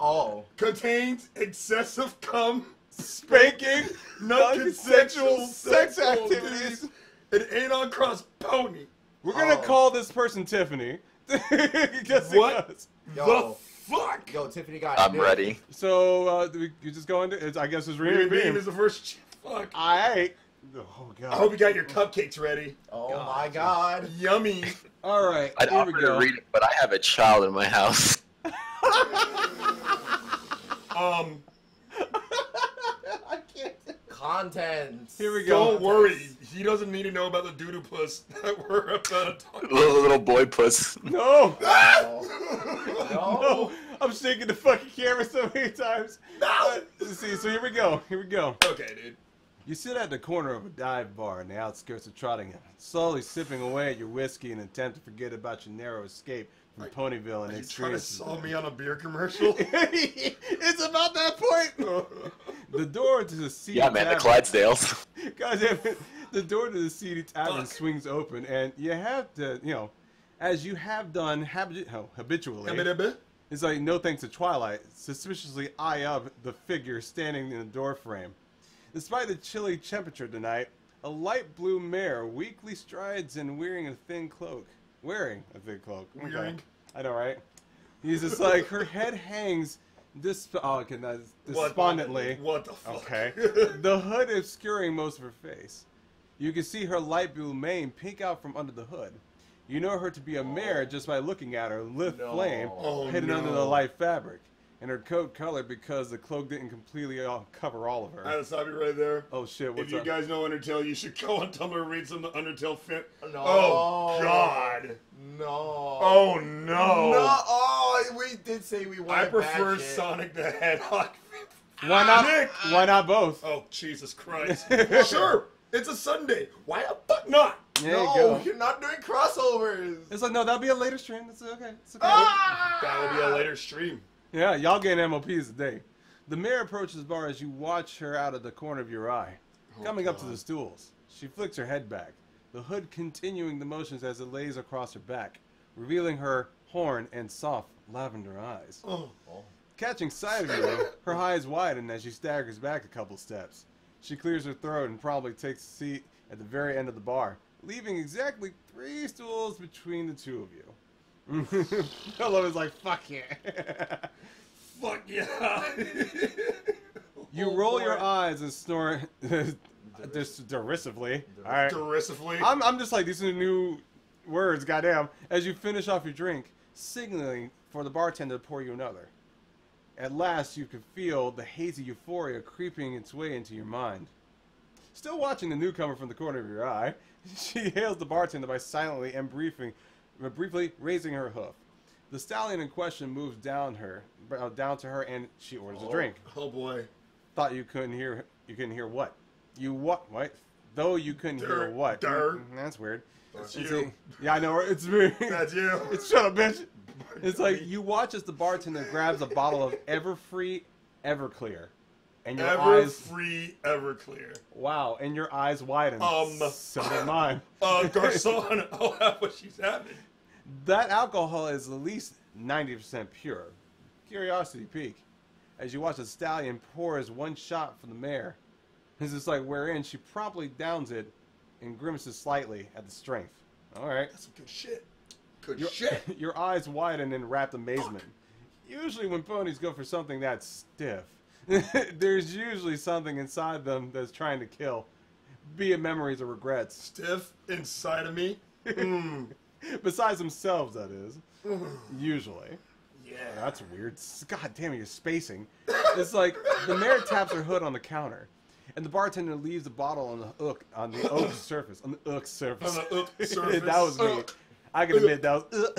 Oh, Contains excessive cum, spanking, non-consensual sex sexual activities. An anon cross pony. We're gonna call this person Tiffany. Just What? because. Yo, The fuck? yo, Tiffany got. I'm ready. So you just go into. I guess it's Ream Ream Beam Beam. is the first. Fuck. Alright. Oh I god. hope you got your cupcakes ready. Oh my God. Yummy. Alright, I'd here we offer to go. read it, but I have a child in my house. I can't. Content. Here we go. Don't worry. He doesn't need to know about the doodoo puss that we're about to talk about. Little boy puss. No! No. No! I'm shaking the fucking camera so many times. No! Let's see, so here we go. Here we go. Okay, dude. You sit at the corner of a dive bar in the outskirts of Trottingham, slowly sipping away at your whiskey in an attempt to forget about your narrow escape from Ponyville and Are you trying to experiences. sell me on a beer commercial? It's about that point. The door to the seedy Yeah, man, the tavern. Clydesdales. God damn it. The door to the seedy tavern Fuck. swings open, and you have to, as you have done habitually. It's like no thanks to Twilight, suspiciously eye up the figure standing in the doorframe. Despite the chilly temperature tonight, a light blue mare weakly strides in wearing a thin cloak. Okay. Wearing? I know, right? He's just like, her head hangs despondently. What the fuck? Okay. The hood obscuring most of her face. You can see her light blue mane peek out from under the hood. You know her to be a mare just by looking at her lift flame hidden under the light fabric. And her coat colored because the cloak didn't completely cover all of her. I had to stop you right there. Oh shit, what's If you up? guys know Undertale, you should go on Tumblr and read some of the Undertale fan. No. Oh, God. No. Oh, no. No. Oh, we did say we wanted I prefer bad shit. Sonic the Hedgehog. Why not? Nick! Why not both? Oh, Jesus Christ. Sure, it's a Sunday. Why the fuck not? There you No, go. you're not doing crossovers. It's like, no, that'll be a later stream. It's okay. It's okay. That will be a later stream. Yeah, y'all getting MLPs today. The mare approaches the bar as you watch her out of the corner of your eye. Coming up to the stools, she flicks her head back, the hood continuing the motions as it lays across her back, revealing her horn and soft lavender eyes. Oh. Catching sight of you, her eyes widen as she staggers back a couple steps. She clears her throat and probably takes a seat at the very end of the bar, leaving exactly 3 stools between the two of you. Hello is like, fuck yeah. Fuck yeah. You roll your eyes and snort derisively. All right. Derisively. I'm just like, these are new words, goddamn. As you finish off your drink, signaling for the bartender to pour you another. At last, you can feel the hazy euphoria creeping its way into your mind. Still watching the newcomer from the corner of your eye, she hails the bartender by silently and briefly raising her hoof. The stallion in question moves down to her, and she orders a drink. Oh boy. Thought you couldn't hear. You couldn't hear what? You what? What? Though you couldn't hear what? That's weird. That's It's you. like- yeah, I know. It's me. That's you. It's shut up, bitch. It's like you watch as the bartender grabs a bottle of Everfree Everclear, and your eyes. Free Everclear. Wow, and your eyes widen. So did mine. Garcon, I'll have what she's having. That alcohol is at least 90% pure. Curiosity peak. As you watch the stallion pours one shot from the mare. It's just like wherein she promptly downs it and grimaces slightly at the strength. Alright. That's some good shit. Good shit. Your eyes widen in rapt amazement. Usually when ponies go for something that's stiff, there's usually something inside them that's trying to kill. Be it memories or regrets. Stiff inside of me. Besides themselves, that is. Usually. Yeah. That's weird. God damn it, you're spacing. It's like the mare taps her hood on the counter, and the bartender leaves the bottle on the oak surface. On the oak surface. On the oak surface. That was me. I can admit that was.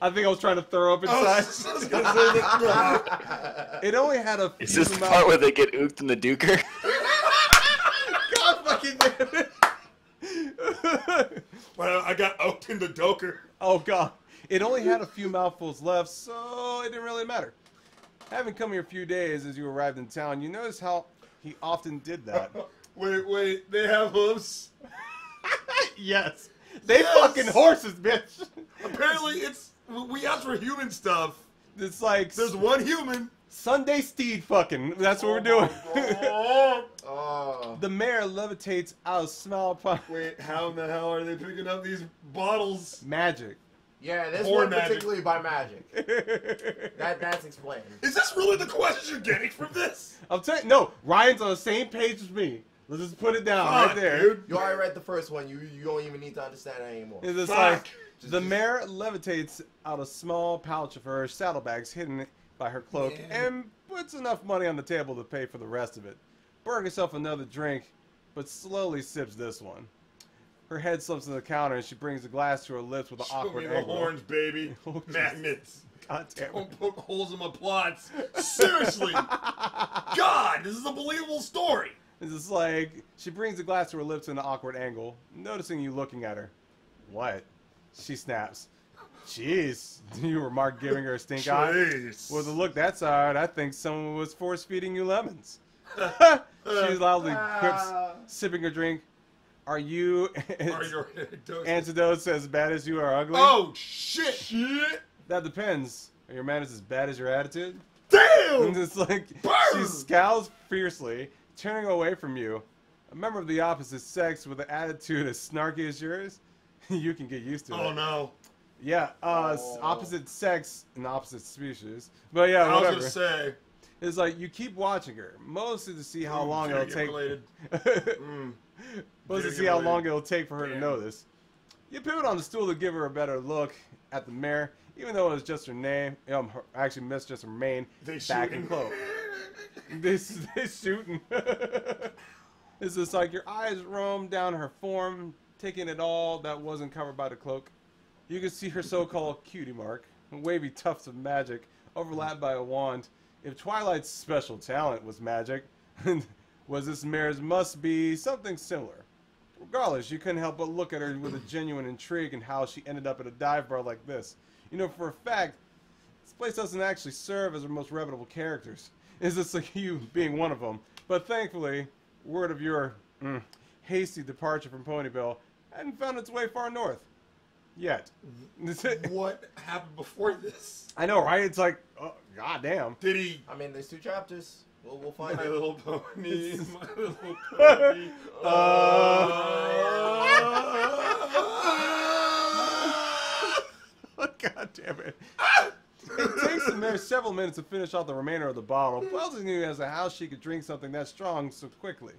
I think I was trying to throw up inside. I was gonna say that. It only had a. Is this the part where they get ooked in the duker? God fucking damn it! Well, I got oaked in the doker. Oh god. It only had a few mouthfuls left, so it didn't really matter. Having come here a few days as you arrived in town, you notice how he often did that. Wait, they have hooves? Yes. They Yes! fucking horses, bitch. Apparently, we asked for human stuff. It's like There's one human. Sunday steed fucking. That's what we're doing. Oh. The mayor levitates out of small Wait, how in the hell are they picking up these bottles? magic. Yeah, this Or one magic. particularly by magic. That's explained. Is this really the question you're getting from this? I'm telling you, no, Ryan's on the same page as me. Let's just put it down right Fuck, there. dude. You already read the first one. You don't even need to understand it anymore. It's just Fuck. like Just- the mayor levitates out a small pouch of her saddlebags hidden by her cloak and puts enough money on the table to pay for the rest of it. Pouring herself another drink, but slowly sips this one. Her head slumps to the counter and she brings the glass to her lips with an Show awkward me the angle. horns, baby. Oh, Jesus. Magnets. God damn it. Don't poke holes in my plots. Seriously. God, this is a believable story. It's just like, she brings the glass to her lips in an awkward angle, noticing you looking at her. What? She snaps. Jeez, you remark, giving her a stink eye. Jeez. With a look that's odd, I think someone was force feeding you lemons. She loudly quips, sipping her drink. Are you Are your anecdotes? antidotes as bad as you are ugly? Oh, shit. That depends. Are your manners as bad as your attitude? Damn. And it's like, she Burn! scowls fiercely, turning away from you. A member of the opposite sex with an attitude as snarky as yours? You can get used to it. Oh, no. Yeah, opposite sex and opposite species. But yeah, I was whatever. going to say. It's like, you keep watching her, mostly to see how long it'll take. Related. Mostly to Getting see how related. long it'll take for her to notice. You pivot on the stool to give her a better look at the mayor, even though it was just her name. Actually, missed just her main They back shooting. and cloak. They shooting. It's just like your eyes roam down her form, taking it all that wasn't covered by the cloak. You can see her so-called cutie mark, wavy tufts of magic, overlapped by a wand. If Twilight's special talent was magic, was this mayor's must be something similar. Regardless, you couldn't help but look at her with a genuine intrigue in how she ended up at a dive bar like this. You know, for a fact, this place doesn't actually serve as her most reputable characters. It's just like you being one of them. But thankfully, word of your hasty departure from Ponyville hadn't found its way far north. Yet. What happened before this? I know, right? It's like, oh, goddamn. Did he... I mean, there's 2 chapters. We'll find My it. Little Pony. My Little Pony. God damn it. It takes the mayor several minutes to finish off the remainder of the bottle, puzzling you as to how she could drink something that strong so quickly.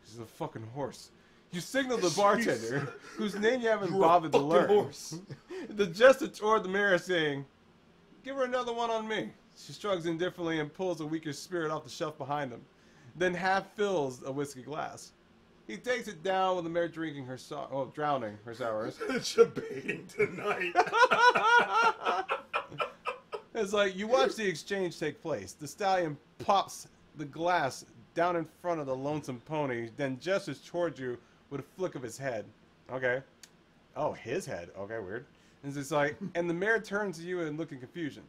She's a fucking horse. You signal the bartender, whose name you haven't bothered to learn. Horse. The gesture toward the mirror saying, "Give her another one on me." She shrugs indifferently and pulls a weaker spirit off the shelf behind him, then half fills a whiskey glass. He takes it down with the mayor drinking her drowning her sours. Debating tonight. It's like, you watch the exchange take place. The stallion pops the glass down in front of the lonesome pony, then gestures towards you with a flick of his head. Okay. Oh, his head. Okay, weird. And it's like, and the mayor turns to you and looks in confusion.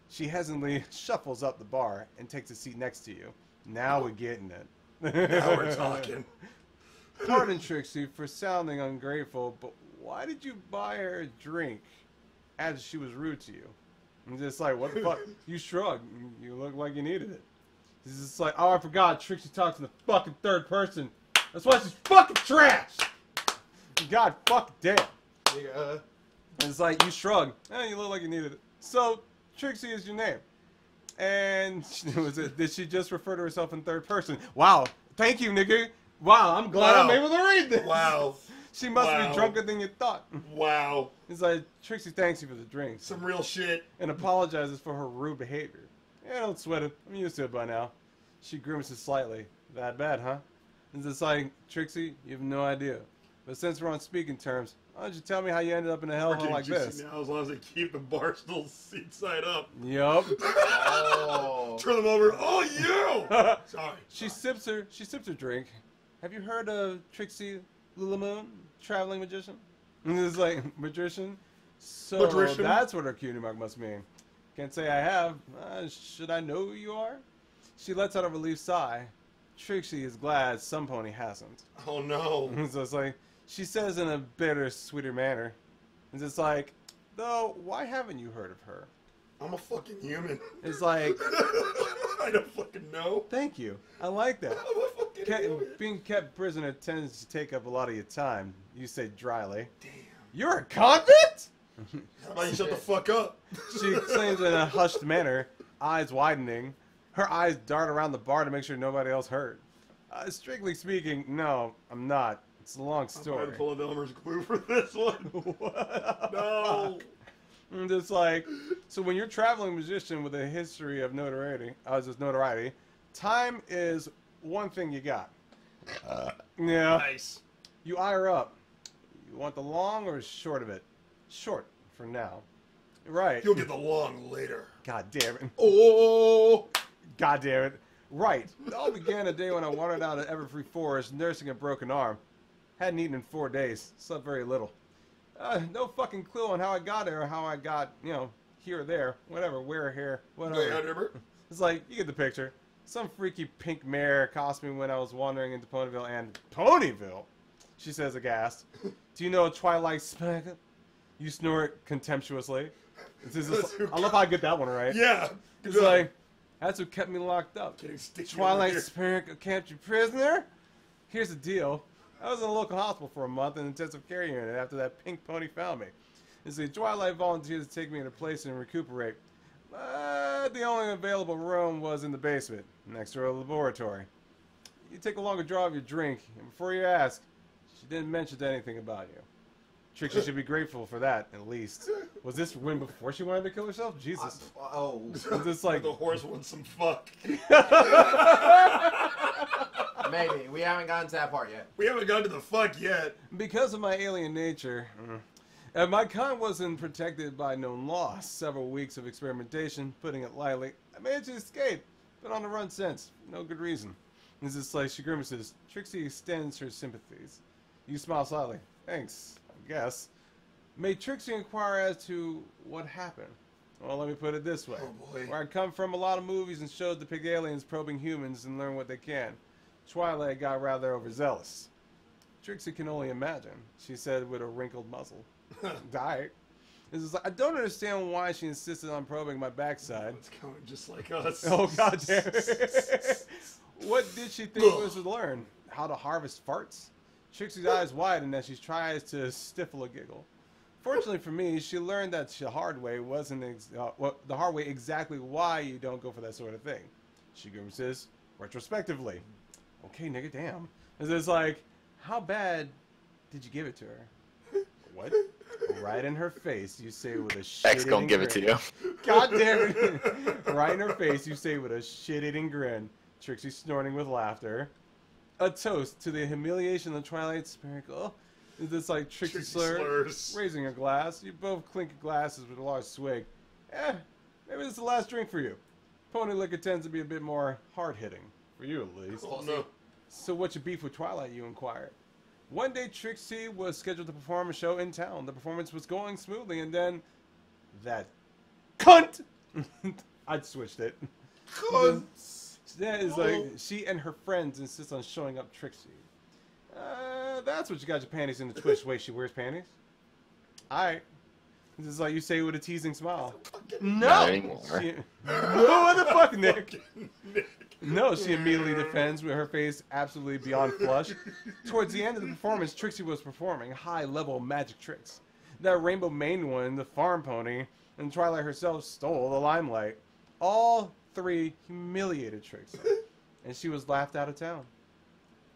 She hesitantly shuffles up the bar and takes a seat next to you. Now we're getting it. Now we're talking. Pardon, Trixie, for sounding ungrateful, but why did you buy her a drink as she was rude to you? I'm just like, what the fuck? You shrug. You look like you needed it. He's just like, oh, I forgot. Trixie talks in the fucking third person. That's why she's fucking trash. God fucking damn. Nigga, And it's like, you shrug. You look like you needed it. So, Trixie is your name. And did she just refer to herself in third person? Wow. Thank you, nigga. Wow, I'm glad I'm able to read this. Wow. She must Wow. be drunker than you thought. Wow. It's like, Trixie thanks you for the drinks Some real shit. and apologizes for her rude behavior. Yeah, don't sweat it. I'm used to it by now. She grimaces slightly. That bad, huh? And it's like, Trixie, you have no idea. But since we're on speaking terms, why don't you tell me how you ended up in a hellhole like this? Now, as long as they keep the bar still seat side up. Yup. oh. Turn them over. Oh, you! Sorry. She sips her drink. Have you heard of Trixie Lulamoon, traveling magician? And it's like, magician? So Magician. that's what her cutie mark must mean. Can't say I have. Should I know who you are? She lets out a relieved sigh. Trixie is glad some pony hasn't. Oh, no. So it's like, she says in a bitter, sweeter manner. It's just like, though, why haven't you heard of her? I'm a fucking human. It's like, I don't fucking know. thank you. I like that. I'm a fucking human. Being kept prisoner tends to take up a lot of your time. You say dryly. Damn. You're a convict? How about you shut the fuck up? She exclaims in a hushed manner, eyes widening. Her eyes dart around the bar to make sure nobody else heard. Strictly speaking, no, I'm not. It's a long story. I'm trying to pull a Elmer's glue for this one. No. And it's like, so when you're a traveling musician with a history of notoriety, time is one thing you got. Yeah. Nice. You eye her up. You want the long or short of it? Short, for now. Right. You'll get the long later. God damn it. Oh. God damn it. Right. It all began a day when I wandered out of Everfree Forest nursing a broken arm. Hadn't eaten in 4 days. Slept very little. No fucking clue on how I got there or how I got, here or there. Whatever. Where, here, whatever. It's like, you get the picture. Some freaky pink mare cost me when I was wandering into Ponyville and... Ponyville? She says aghast. Do you know Twilight Sparkle? You snort contemptuously. I love how I get that one right. Yeah. It's like, that's what kept me locked up. Twilight Twilight Sparkle kept you prisoner? Here's the deal. I was in a local hospital for a month in an intensive care unit after that pink pony found me. Twilight volunteered to take me to a place and recuperate. But the only available room was in the basement, next to a laboratory. You take a longer draw of your drink, and before you ask, she didn't mention anything about you. Trixie should be grateful for that, at least. Was this when before she wanted to kill herself? Jesus. Was this like... The horse wants some fuck. Maybe. We haven't gotten to that part yet. We haven't gotten to the fuck yet. Because of my alien nature, my kind wasn't protected by known law. Several weeks of experimentation, putting it lightly, I managed to escape. Been on the run since. No good reason. This is like she grimaces. Trixie extends her sympathies. You smile slightly. Thanks, I guess. May Trixie inquire as to what happened? Well, let me put it this way. Oh boy. Where I come from, a lot of movies and shows depict aliens probing humans and learn what they can. Twilight got rather overzealous. Trixie can only imagine, she said with a wrinkled muzzle. Die. I don't understand why she insisted on probing my backside. It's going just like us. Oh, god damn it. What did she think was to learn? How to harvest farts? Trixie's eyes widen as she tries to stifle a giggle. Fortunately for me, she learned that the hard way exactly why you don't go for that sort of thing. She grimaces retrospectively. Okay, nigga, damn. It's like, how bad did you give it to her? What? Right in her face, you say with a shit. X gonna give it to you. God damn it. Right in her face, you say with a shit-eating grin. Trixie snorting with laughter. A toast to the humiliation of Twilight Sparkle. Is this like Trixie slurs? Raising a glass. You both clink glasses with a large swig. Maybe this is the last drink for you. Pony liquor tends to be a bit more hard-hitting. For you, at least. Oh, no. So what's your beef with Twilight, you inquired? One day, Trixie was scheduled to perform a show in town. The performance was going smoothly, and then... that... cunt! I'd switched it. Cunt! That is like, she and her friends insist on showing up Trixie. That's what you got your panties in the twist. Wait, she wears panties? Alright. This is like you say with a teasing smile. No! Not anymore. No, what the fuck, Nick? No, she immediately defends with her face absolutely beyond flush. Towards the end of the performance, Trixie was performing high-level magic tricks. That rainbow maned one, the farm pony, and Twilight herself stole the limelight. All three humiliated Trixie, and she was laughed out of town.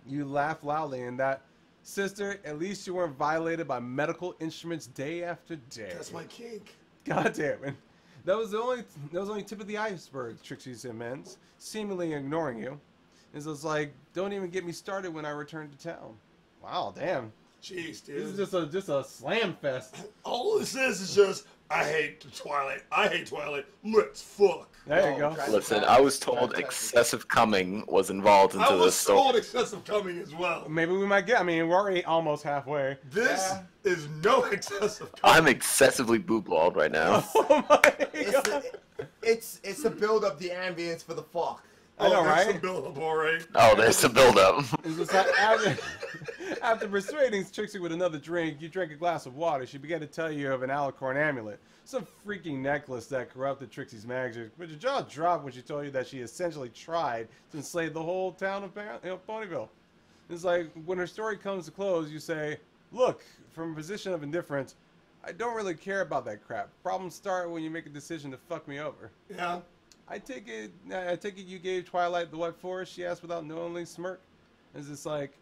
You laughed loudly, and that, sister, at least you weren't violated by medical instruments day after day. That's my kink. God damn it. That was the only tip of the iceberg, Trixie amends, seemingly ignoring you. It's like, don't even get me started when I return to town. Wow, damn. Jeez, dude. This is just a slam fest. All this is just, I hate Twilight. I hate Twilight. Let's fuck. There you go. Listen, I was told excessive coming was involved into this story. I was told excessive coming as well. Maybe we might get, we're already almost halfway. This is no excessive coming. I'm excessively boobled right now. Oh my god. It's to build up the ambience for the fuck. I know, right? Some build-up, alright. Oh, there's the buildup. It's just like, After persuading Trixie with another drink, you drank a glass of water. She began to tell you of an alicorn amulet, some freaking necklace that corrupted Trixie's magic. But your jaw dropped when she told you that she essentially tried to enslave the whole town of Ponyville. It's like, when her story comes to close, you say, look, from a position of indifference, I don't really care about that crap. Problems start when you make a decision to fuck me over. Yeah. I take it you gave Twilight the what for? She asked without knowingly smirk. It's just like,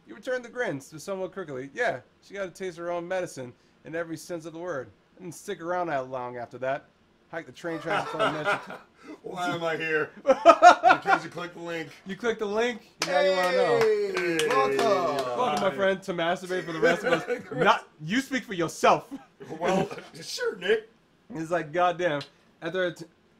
you returned the grins somewhat crookedly. Yeah, she got to taste her own medicine in every sense of the word. I didn't stick around that long after that. Hiked the train tracks. Why am I here? Because you clicked the link. You clicked the link. Now you want to know. Welcome, my friend, to masturbate for the rest of us. Not you. Speak for yourself. Well, sure, Nick. It's like, goddamn. After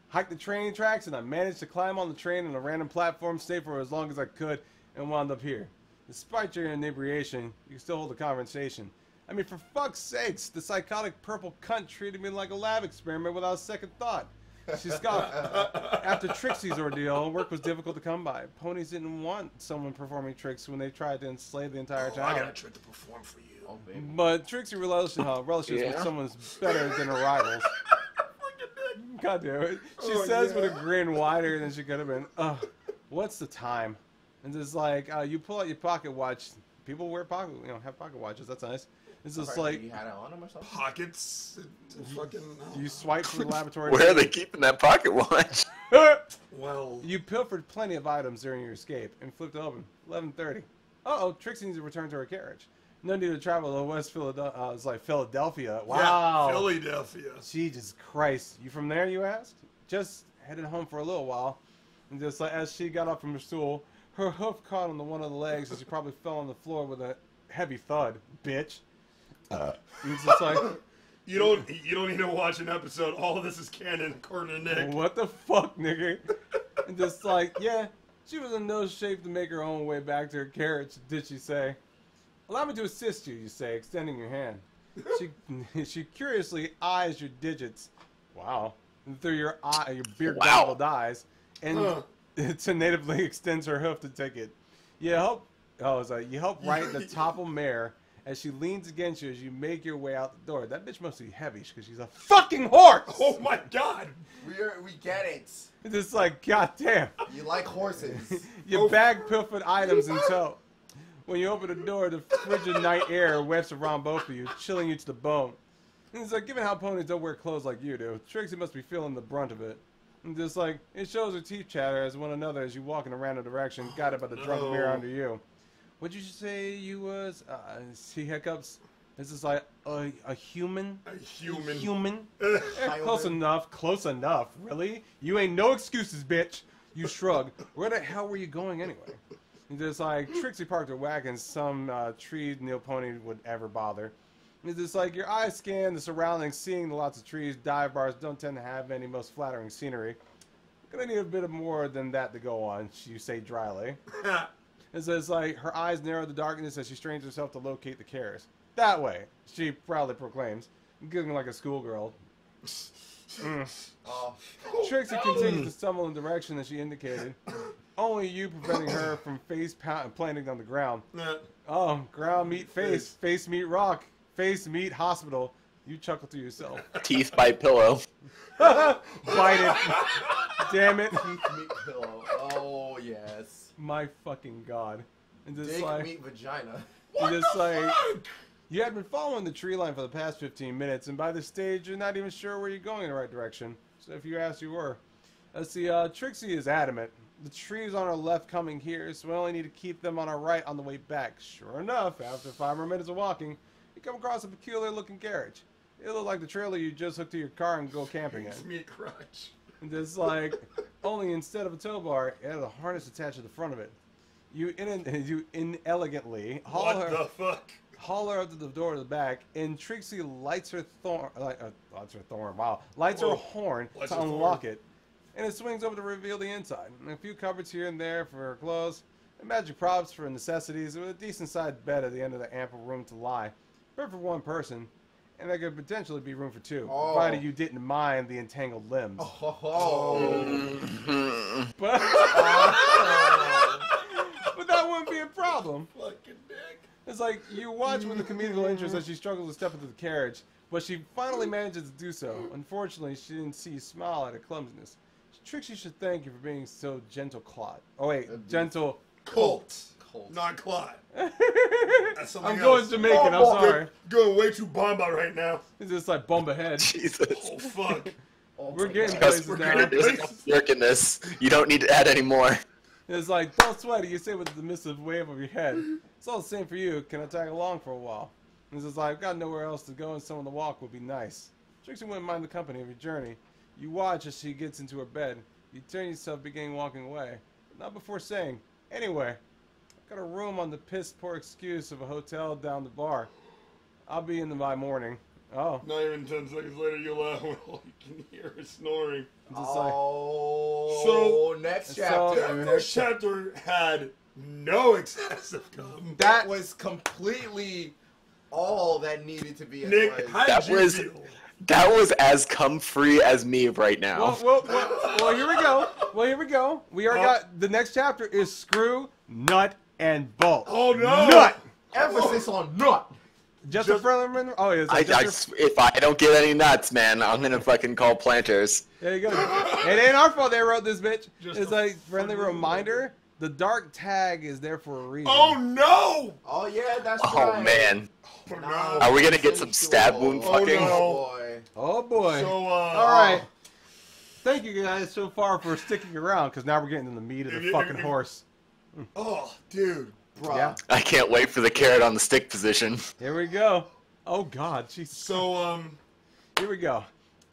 hiked the train tracks, and I managed to climb on the train on a random platform, stay for as long as I could, and wound up here. Despite your inebriation, you can still hold a conversation. I mean, for fuck's sakes, the psychotic purple cunt treated me like a lab experiment without a second thought. She scoffed. After Trixie's ordeal, work was difficult to come by. Ponies didn't want someone performing tricks when they tried to enslave the entire town. I got a trick to perform for you. Oh, baby. But Trixie relishes when someone's better than her rivals. God damn it. She says with a grin wider than she could have been, what's the time? And it's like, you pull out your pocket watch. People wear have pocket watches. That's nice. It's just like, you had it on him or something? Pockets. Fucking. You swipe from the laboratory. Where are they keeping that pocket watch? Well. You pilfered plenty of items during your escape and flipped open. 11:30. Uh-oh, Trixie needs to return to her carriage. No need to travel to West Philadelphia. It's like Philadelphia. Wow. Yeah, Philadelphia. Jesus Christ. You from there, you asked? Just headed home for a little while. And just like as she got up from her stool, her hoof caught on one of the legs and she probably fell on the floor with a heavy thud. Bitch. It's just like, you don't need to watch an episode. All of this is canon, according to Nick. what the fuck, nigga? And just like, yeah, she was in no shape to make her own way back to her carriage, did she say. Allow me to assist you, you say, extending your hand. She curiously eyes your digits. Wow. Through your beard goggled eyes. And to natively extends her hoof to take it. You help right the topple mare as she leans against you as you make your way out the door. That bitch must be heavy because she's a fucking horse! Oh my god! We get it. It's just like, goddamn. You like horses. You bag pilfered items in tow. When you open the door, the frigid night air wafts around both of you, chilling you to the bone. And it's like, given how ponies don't wear clothes like you do, Trixie must be feeling the brunt of it. And just like, it shows her teeth chatter as one another as you walk in a random direction, guided by the drunk mirror under you. What'd you say you was? She hiccups. This is like a human. A human. Human. Close enough. Really? You ain't no excuses, bitch. You shrug. Where the hell were you going anyway? And just like Trixie parked her wagon, some tree no pony would ever bother. It's just like your eyes scan the surroundings, seeing the lots of trees. Dive bars don't tend to have any most flattering scenery. Gonna need a bit of more than that to go on, you say dryly. It's like her eyes narrow the darkness as she strains herself to locate the carriage. That way, she proudly proclaims, giggling like a schoolgirl. Trixie continues to stumble in the direction that she indicated. Only you preventing her from planting on the ground. Oh, ground meet face, face meet rock, face meet hospital. You chuckle to yourself. Teeth bite pillow. Bite it. Damn it. Teeth meet pillow. Oh yes. My fucking god. And just Dick like, meet vagina. just like, you had been following the tree line for the past 15 minutes, and by this stage, you're not even sure where you're going in the right direction. So if you asked, you were. Let's see, Trixie is adamant. The trees on our left coming here, so we only need to keep them on our right on the way back. Sure enough, after 5 more minutes of walking, you come across a peculiar looking carriage. It looked like the trailer you just hooked to your car and go camping in. It's me crutch. And just like, only instead of a tow bar, it had a harness attached to the front of it. You inelegantly haul her up to the door to the back, and Trixie lights her horn to unlock it, and it swings over to reveal the inside. And a few cupboards here and there for her clothes, and magic props for necessities, with a decent-sized bed at the end of the ample room to lie. Perfect for one person, and there could potentially be room for two, provided you didn't mind the entangled limbs. But that wouldn't be a problem. It's like you watch with the comedical interest as she struggles to step into the carriage, but she finally manages to do so. Unfortunately, she didn't see you smile at her clumsiness. Trixie should thank you for being so gentle, Clot. Oh wait, gentle Colt. Not Clot. That's something I'm going else. Jamaican. I'm sorry. Going way too bomba right now. It's just like bump ahead. Jesus. Oh fuck. We're getting Because places now. there's enough jerk in this. You don't need to add any more. It's like, don't sweat it. You say with a dismissive wave of your head. It's all the same for you. Can I tag along for a while? And it's just like, I've got nowhere else to go and someone to walk would be nice. Trixie wouldn't mind the company of your journey. You watch as she gets into her bed. You turn yourself, beginning walking away. But not before saying, anyway, I've got a room on the piss-poor excuse of a hotel down the bar. I'll be in by morning. Oh. Not even 10 seconds later, you laugh. All you can hear is snoring. Next So- chapter. That first chapter had no excessive cum. That was completely all that needed to be. As Nick, far as- how That did you was- feel? That was as cum-free as me right now. Well, here we go. Well, here we go. We already got, the next chapter is screw, nut, and bolt. Oh no! Nut! Emphasis on nut. Just a friendly reminder. Oh, yeah. If I don't get any nuts, man, I'm gonna fucking call Planters. There you go. It ain't our fault they wrote this, bitch. Just It's a like friendly friendly reminder. The dark tag is there for a reason. Oh no! Oh yeah, that's Oh right. man, Oh no! are we gonna get some stab wound Oh, fucking? no. boy. Oh boy. So, All right. Thank you guys so far for sticking around, because now we're getting in the meat of the fucking horse. Oh, dude. Bruh. Yeah. I can't wait for the carrot on the stick position. Here we go. Oh God, jeez. So, Here we go.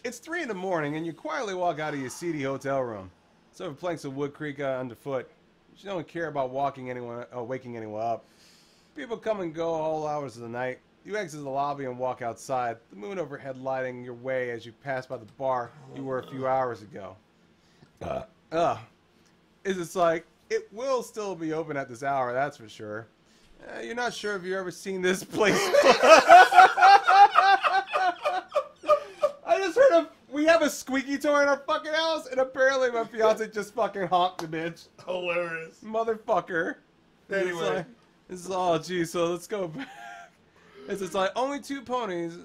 It's 3 in the morning, and you quietly walk out of your seedy hotel room. Several planks of wood creak underfoot. You don't care about waking anyone up. People come and go all hours of the night. You exit the lobby and walk outside, the moon overhead lighting your way as you pass by the bar you were a few hours ago. It's like, it will still be open at this hour, that's for sure. You're not sure if you've ever seen this place. I just heard we have a squeaky toy in our fucking house, and apparently my fiance just fucking honked the bitch. hilarious. Motherfucker. Anyway. This is all, geez, so let's go back. It's like, only 2 ponies,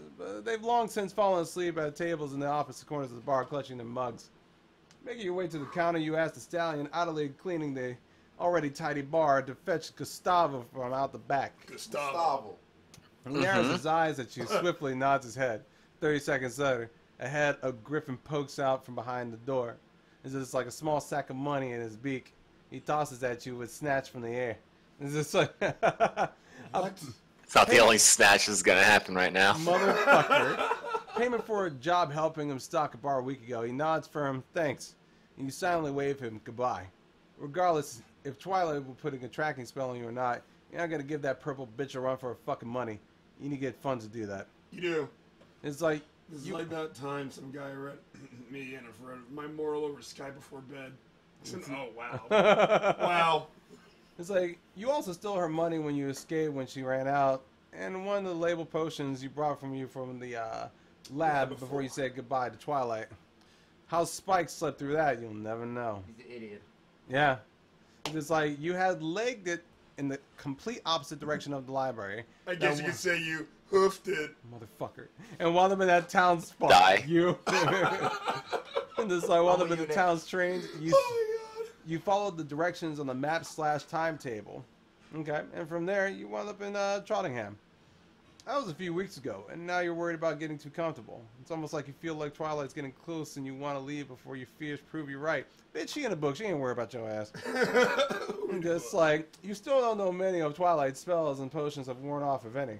they've long since fallen asleep at tables in the opposite corners of the bar, clutching their mugs. Making your way to the counter, you ask the stallion, idly cleaning the already tidy bar, to fetch Gustavo from out the back. Gustavo. He narrows his eyes at you, swiftly nods his head. 30 seconds later, a head of Griffin pokes out from behind the door. It's just like a small sack of money in his beak. He tosses at you with snatch from the air. It's just like, What? It's not the only snatch that's gonna happen right now. motherfucker. Payment for a job helping him stock a bar a week ago. He nods firm, thanks, and you silently wave him goodbye. Regardless, if Twilight will putting a tracking spell on you or not, you're not gonna give that purple bitch a run for her fucking money. You need to get funds to do that. You do. It's like, This is like that time some guy read me and a friend my moral over Skype before bed. Oh wow. Wow. it's like, you also stole her money when you escaped when she ran out, and one of the label potions you brought from the lab before you said goodbye to Twilight. How Spike slept through that, you'll never know. He's an idiot. Yeah. It's like, you had legged it in the complete opposite direction of the library. I guess you could say you hoofed it. Motherfucker. And wound up in that town spot. Die. You. And it's like, wound up in the unit. town's trains. You followed the directions on the map/timetable. Okay. And from there, you wound up in Trottingham. That was a few weeks ago, and now you're worried about getting too comfortable. It's almost like you feel like Twilight's getting close and you want to leave before your fears prove you right. Bitch, she in the book. She ain't worried about your ass. Just like, you still don't know many of Twilight's spells and potions have worn off, if any.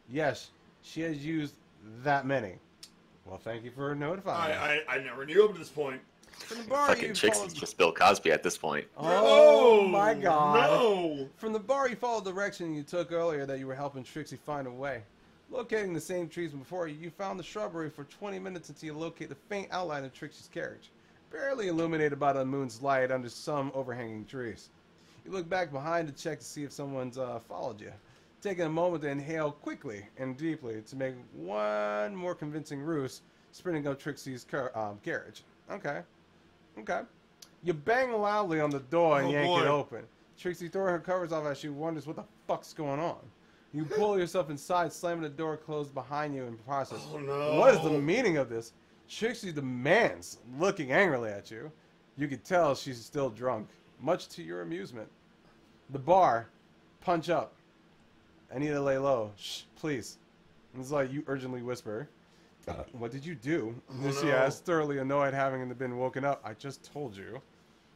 Yes, she has used that many. Well, thank you for notifying me. I never knew up to this point. From the bar, Fucking you Trixie's followed... just Bill Cosby at this point. Oh, my God. No. From the bar, you followed the direction you took earlier that you were helping Trixie find a way. Locating the same trees before you, you found the shrubbery for 20 minutes until you locate the faint outline of Trixie's carriage, barely illuminated by the moon's light under some overhanging trees. You look back behind to check to see if someone's followed you, taking a moment to inhale quickly and deeply to make one more convincing ruse, sprinting up Trixie's carriage. Okay. Okay. You bang loudly on the door and Oh, yank boy. it open. Trixie throwing her covers off as she wonders what the fuck's going on. You pull yourself inside, slamming the door closed behind you in the process. Oh, no. What is the meaning of this? Trixie demands, looking angrily at you. You can tell she's still drunk, much to your amusement. The bar, punch up. I need to lay low. Shh, please. And it's like you urgently whisper. What did you do? Oh, She no. asks, thoroughly annoyed having been woken up. I just told you.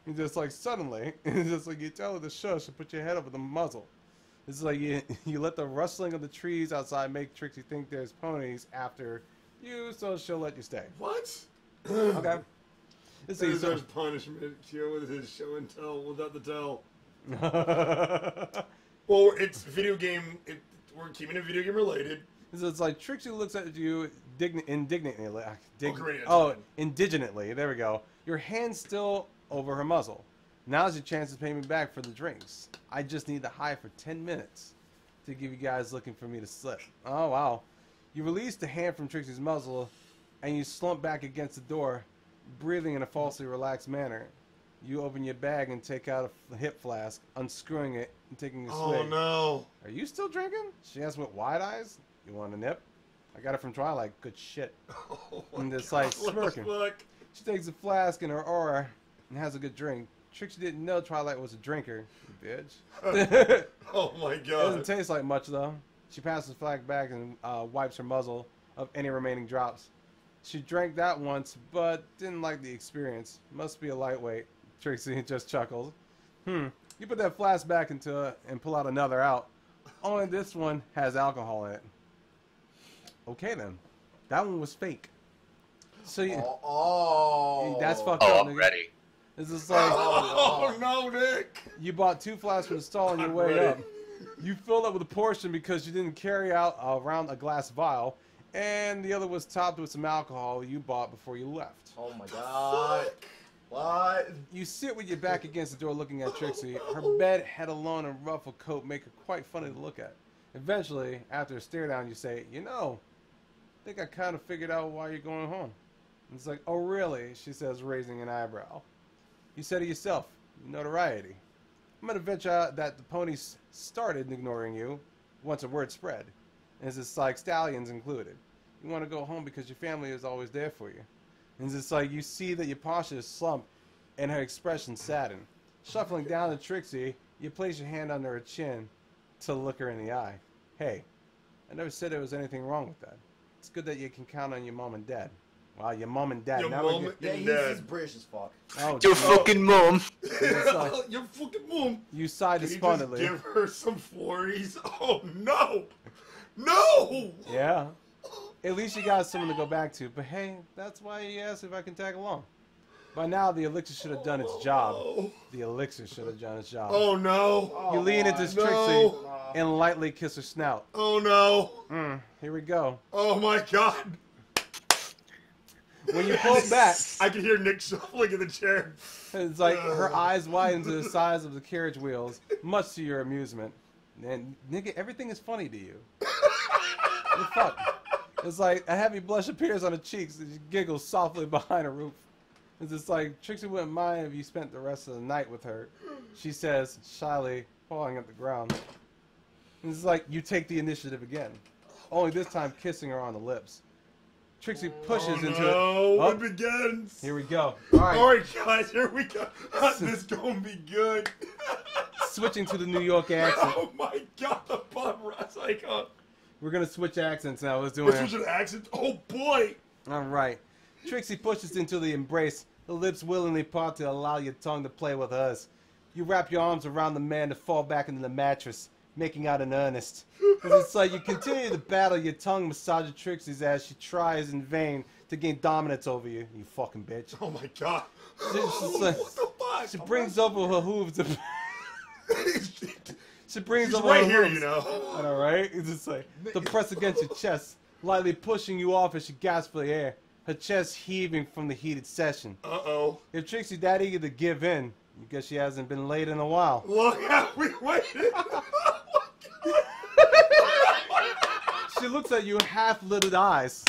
And just like suddenly, it's just like you tell her to shush and put your head over the muzzle. It's like you let the rustling of the trees outside make Trixie think there's ponies after you, so she'll let you stay. What? Okay. Let's see. This So, is punishment here with his show and tell without the tell. Well, it's video game. We're keeping it video game related. it's like Trixie looks at you indignantly. Korean, Oh, fine. indignantly. There we go. Your hand's still over her muzzle. Now's your chance to pay me back for the drinks. I just need to hide for 10 minutes to give you guys looking for me to slip. Oh, wow. You release the hand from Trixie's muzzle, and you slump back against the door, breathing in a falsely relaxed manner. You open your bag and take out a hip flask, unscrewing it and taking a swig. Oh no! Are you still drinking? She asks with wide eyes. You want a nip? I got it from Twilight. Good shit. Oh And it's God, like what the smirking. fuck? She takes a flask in her aura and has a good drink. Trixie didn't know Twilight was a drinker, you bitch. Oh my It God! doesn't taste like much though. She passes the flag back and wipes her muzzle of any remaining drops. She drank that once, but didn't like the experience. Must be a lightweight. Trixie just chuckles. You put that flask back into it and pull out another out. Only this one has alcohol in it. Okay then. That one was fake. So you, that's fucked Oh, up, I'm nigga. ready. It's just like Oh no, Nick! you bought 2 flasks from the stall on your way ready. up. You filled up with a portion because you didn't carry out around a glass vial, and the other was topped with some alcohol you bought before you left. Oh my god. What? You sit with your back against the door looking at Trixie. Her bed, head alone, and ruffled coat make her quite funny to look at. Eventually, after a stare down, you say, you know, I think I kind of figured out why you're going home. And it's like, oh really? She says, raising an eyebrow. You said it yourself. Notoriety. I'm going to venture that the ponies started ignoring you once a word spread. And it's like stallions included. You want to go home because your family is always there for you. And it's like you see that your posture is slumped and her expression saddened. Shuffling down to Trixie, you place your hand under her chin to look her in the eye. Hey, I never said there was anything wrong with that. It's good that you can count on your mom and dad. Wow, your mom and dad. Your Now mom we're Yeah, and he's dad. British as fuck. oh, Your fucking mom. it's like, Your fucking mom. you sigh Can you just despondently. give her some 40s? Oh no! No! Yeah. At least you got someone to go back to. But hey, that's why he asked if I can tag along. By now, the elixir should have done its job. Oh, The elixir should have done its job. oh no! You lean into Trixie No. and lightly kiss her snout. Oh no! Here we go. Oh my God! When you pull it back, I can hear Nick shuffling in the chair. it's like her eyes widen to the size of the carriage wheels, much to your amusement. And nigga, everything is funny to you. What the fuck? It's like a heavy blush appears on her cheeks and she giggles softly behind her roof. It's just like Trixie wouldn't mind if you spent the rest of the night with her. She says, shyly, pawing at the ground. And it's like you take the initiative again, only this time kissing her on the lips. Trixie pushes into it. Oh, it begins. Here we go. All right, guys, here we go. This gonna be good. Switching to the New York accent. Oh my God, the Bob Ross icon. We're gonna switch accents now. Let's do Let's it. switch an accent. Oh boy. All right. Trixie pushes into the embrace. The lips willingly part to allow your tongue to play with hers. You wrap your arms around the man to fall back into the mattress, making out in earnest. It's like you continue to battle your tongue massages Trixie's as she tries in vain to gain dominance over you. You fucking bitch. Oh my God. She's like- What the fuck? She brings over her hooves. She brings She's over right her here, hooves. you know. I know, right? It's just like to press against your chest, lightly pushing you off as she gasps for air, her chest heaving from the heated session. Uh-oh. If Trixie's that eager to give in, you guess she hasn't been laid in a while. Look how we waited. She looks at you half-lidded eyes.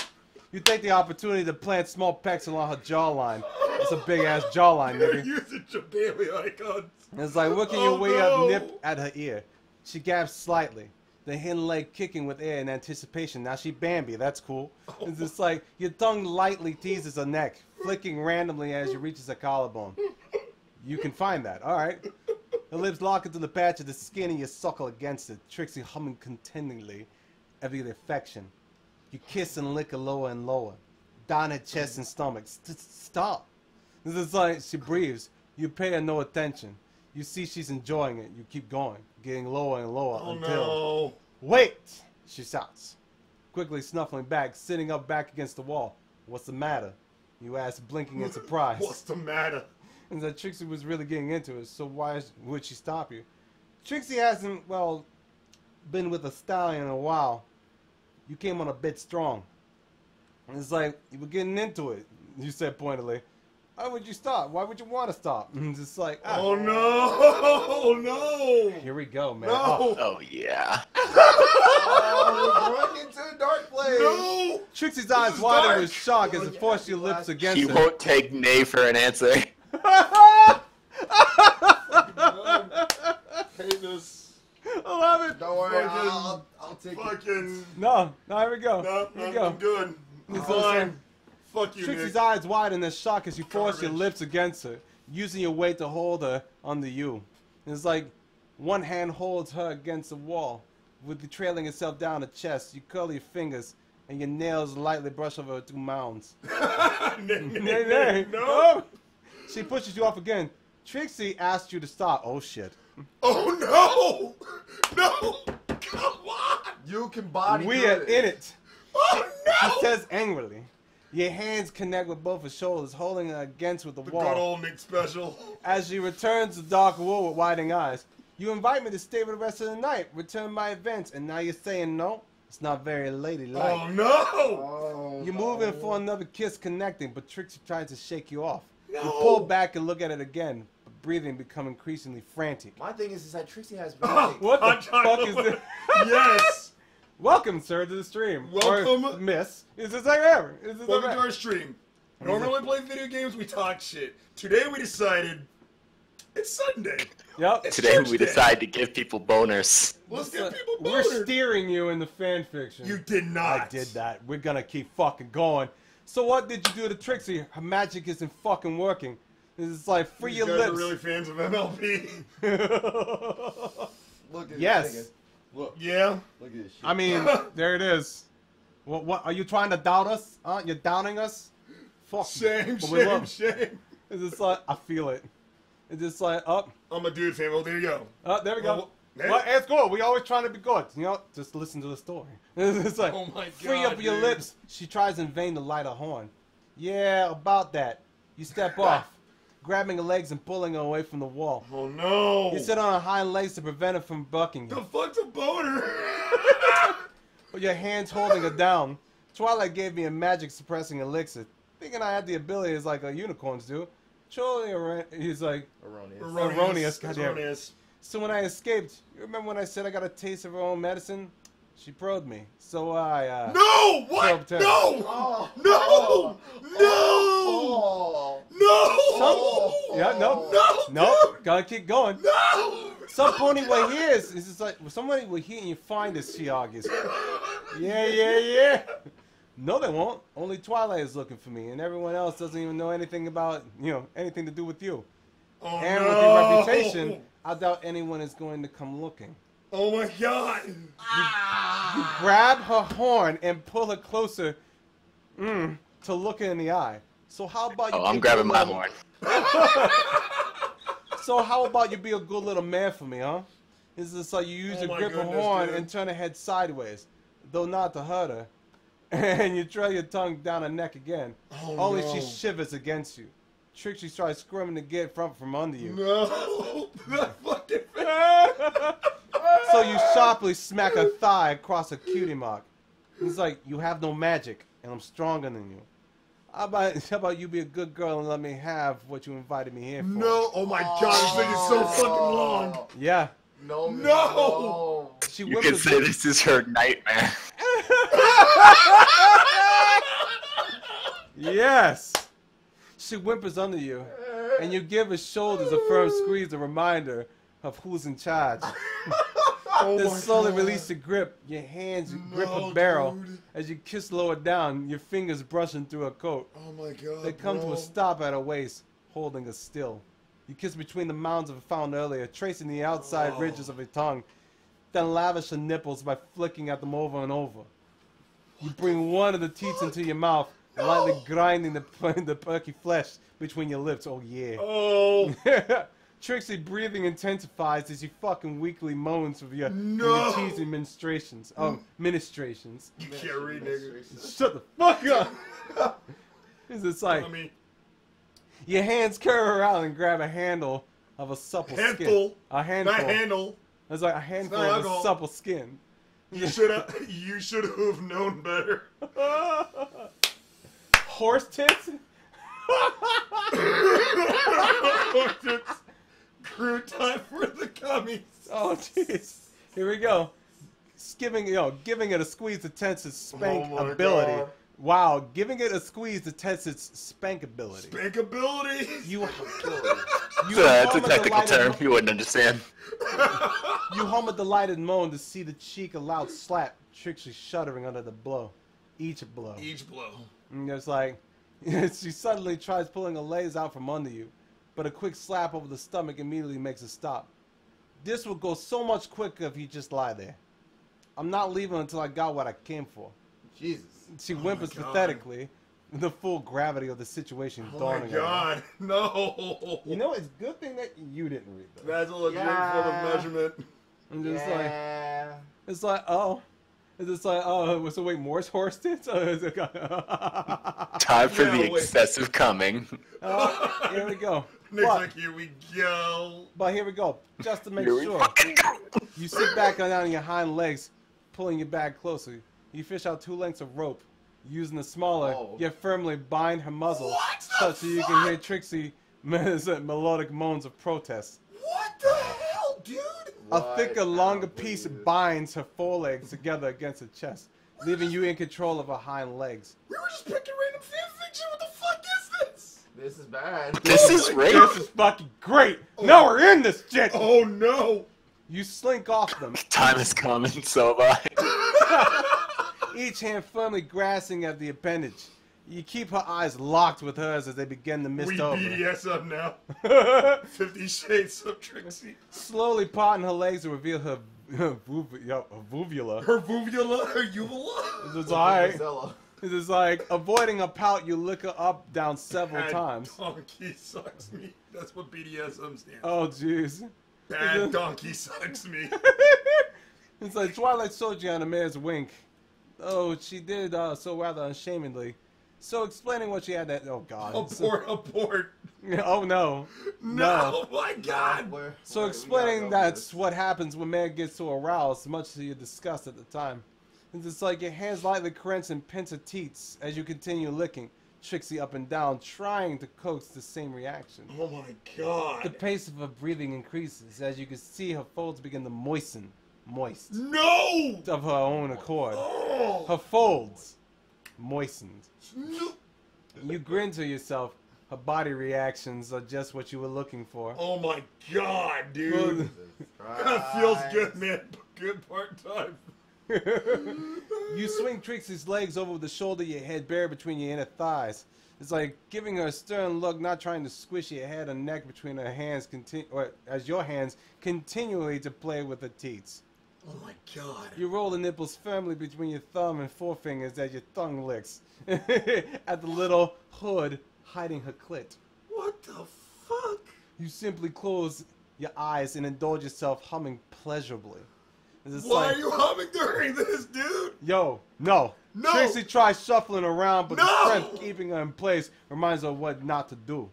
You take the opportunity to plant small pecks along her jawline. It's a big-ass jawline, You're nigga. using Jabali icons. It's like working your way up nip at her ear. She gasps slightly, the hind leg kicking with air in anticipation. Now she Bambi, that's cool. It's just like your tongue lightly teases her neck, flicking randomly as you reaches her collarbone. You can find that, alright. Her lips lock into the patch of the skin and you suckle against it, Trixie humming contendingly every affection. You kiss and lick her lower and lower, down her chest and stomach. Stop. This is like she breathes. You pay her no attention. You see she's enjoying it. You keep going, getting lower and lower until... No. Wait! She shouts, quickly snuffling back, sitting up back against the wall. What's the matter? You ask, blinking in surprise. What's the matter? And that Trixie was really getting into it, so why would she stop you? Trixie hasn't, well, been with a stallion in a while. You came on a bit strong. And it's like, you were getting into it, you said pointedly. Why would you stop? Why would you want to stop? And it's like, ah. Oh no! No! Here we go, man. No! Oh yeah. Oh, we're going into a dark place. No! Trixie's eyes is widened dark. with shock as it forced your lips against He her. won't take nay for an answer. I hate this. I love it. Don't worry, Fucking- I'll take it. Fucking. No, here we go. No, Here we no, go. I'm good. I'm This is fine. Fuck you, Trixie's Nick. eyes widen in shock as you force your Garbage. lips against her, using your weight to hold her under you. It's like one hand holds her against the wall, with you trailing itself down her chest. You curl your fingers, and your nails lightly brush over her two mounds. Nay. No! She pushes you off again. Trixie asked you to stop. Oh shit. Oh no! No! Come on! You can body We good are in it. Oh She no! says angrily. Your hands connect with both her shoulders, holding her against with the The wall. good old Nick special. As she returns to dark wood with widening eyes. You invite me to stay for the rest of the night, return my events, and now you're saying no? It's not very ladylike. Oh no! Oh, You're moving for another kiss connecting, but Trixie tries to shake you off. No. You pull back and look at it again, but breathing become increasingly frantic. My thing is that Trixie has Oh, magic. What the I'm trying fuck to- is this? Yes! Welcome, sir, to the stream. Welcome. Or miss. Is this like ever? Is this Welcome like to our stream. Normally we play video games, we talk shit. Today we decided it's Sunday. Yep. It's Today church we day. decide to give people boners. Let's get people We're bothered. steering you into fan fiction. You did not. I did that. We're gonna keep fucking going. So what did you do to Trixie? Her magic isn't fucking working. It's like free These your guys lips. are really fans of MLP. Look at Yes. this nigga. Look, Yeah. look at this shit. I mean, there it is. What are you trying to doubt us? Huh? You're doubting us? Fuck. Shame, But we love- shame. It's just like I feel it. It's just like up, I'm a dude fan. Well, there you go. there we go. Well, Well, it's good. We always trying to be good. You know, just listen to the story. It's like, Oh my free God, up your dude. lips. She tries in vain to light a horn. Yeah, about that. You step off, grabbing her legs and pulling her away from the wall. Oh no. You sit on her hind legs to prevent her from bucking The you, fuck's a boner? with your hands holding her down. Twilight gave me a magic suppressing elixir, thinking I had the abilities like unicorns do. Truly, he's like, Erroneous. Erroneous, goddamn. Erroneous. so when I escaped, you remember when I said I got a taste of her own medicine? She probed me. So I, No! What? Prob- No! Oh. No! Oh. No! Yeah, no. No! Nope, gotta keep going. No! Some pony will hear this. It's just like, somebody will hear and you find this, she argues. Yeah. No, they won't. Only Twilight is looking for me, and everyone else doesn't even know anything about, anything to do with you. Oh, And no. with your reputation, I doubt anyone is going to come looking. Oh my god! You grab her horn and pull her closer to look her in the eye. So how about you? Oh, I'm be a grabbing good my little- horn. So how about you be a good little man for me, huh? It's just like you use Oh a my grip her goodness, horn dude. and turn her head sideways, though not to hurt her. And you trail your tongue down her neck again. Oh, Only no. she shivers against you. Trixie tries squirming to get from under you. No! That fucking So you sharply smack her thigh across her cutie mark. It's like, you have no magic, and I'm stronger than you. How about you be a good girl and let me have what you invited me here for? No! Oh my god, this thing is so fucking long! Yeah. No. No. She You can whimpers say this is her nightmare. Yes. She whimpers under you, and you give her shoulders a firm squeeze, a reminder of who's in charge. Oh Then my slowly God. release the grip. Your hands grip a barrel. dude. As you kiss lower down, your fingers brushing through her coat. Oh my God. They come to bro. a stop at her waist, holding her still. You kiss between the mounds of her found earlier, tracing the outside ridges of her tongue. Then lavish her nipples by flicking at them over and over. You bring one of the teats into your mouth, lightly grinding the perky flesh between your lips. Oh yeah. Oh. Trixie breathing intensifies as you fucking weakly moans of your cheesy ministrations. Oh, ministrations. You can't read, nigga. Shut the fuck up. It's just like your hands curve around and grab a handle of a supple skin. Handful. A handful. Not handle. It's like a handful not of a alcohol. supple skin. You should have known better. Horse tits? Crew time for the gummies. Oh jeez. Here we go. Giving it a squeeze to test its spank Oh my ability. God. Wow, giving it a squeeze to test its spank ability. Spankability. It's a hum technical term delighted, you wouldn't understand. You hum a delighted moan to see the cheek a loud slap, Trixie shuddering under the blow. Each blow. Each blow. And it's like, she suddenly tries pulling her legs out from under you, but a quick slap over the stomach immediately makes it stop. This will go so much quicker if you just lie there. I'm not leaving until I got what I came for. Jesus. She my whimpers God. pathetically, the full gravity of the situation Oh dawning my on her. God. No. You know, it's a good thing that you didn't read that. That's a legit Yeah. form of measurement. I'm just Yeah. it's like, oh. It's just like, oh, so wait, Morse horse tits? Oh, is it- Time for Yeah, the wait. excessive coming. Here we go. Nick's But, like, here we go. but here we go. Just to make Here we sure. fucking go. You sit back down on your hind legs, pulling your bag closer. You fish out 2 lengths of rope. Using the smaller, Oh. yet firmly bind her muzzle, What the such that you can hear Trixie melodic moans of protest. What the hell, dude? A What thicker, longer now, piece dude? binds her forelegs together against her chest, leaving you in control of her hind legs. We were just picking random fanfiction. What the fuck is this? This is bad. This is rape. This is fucking great! Now we're in this shit! Oh no. You slink off them, Time is coming, so have I. each hand firmly grasping at the appendage. You keep her eyes locked with hers as they begin to We mist over. BDS up now. 50 Shades of Trixie. Slowly parting her legs to reveal her vuvula. Her vuvula, her uvula. It's alright. Marcella. It's like avoiding a pout, you lick her up down several Bad times. donkey sucks me. That's what BDSM stands for. Oh jeez. Bad donkey sucks me. It's like Twilight Soldier on a mare's wink. Oh, she did so rather unashamedly. So explaining what she had that. Oh god. Abort. Oh no. No, my God. So explaining that's what happens when man gets so aroused, much to your disgust at the time. It's just like your hands lightly caress and pinch her teats as you continue licking Trixie up and down, trying to coax the same reaction. Oh my God. The pace of her breathing increases as you can see her folds begin to moist No. of her own accord. Oh. Her folds moistened. No. You grin to yourself. Her body reactions are just what you were looking for. Oh my God, dude. That feels good, man. Good part-time. You swing Trixie's legs over the shoulder, your head buried between your inner thighs. It's like giving her a stern look, not trying to squish your head or neck between her hands, as your hands continually to play with her teats. Oh my God. You roll the nipples firmly between your thumb and forefingers as your tongue licks at the little hood hiding her clit. What the fuck? You simply close your eyes and indulge yourself humming pleasurably. It's Why like, are you humming during this, dude? Yo, no. No. Trixie tries shuffling around, but No. the strength keeping her in place reminds her of what not to do.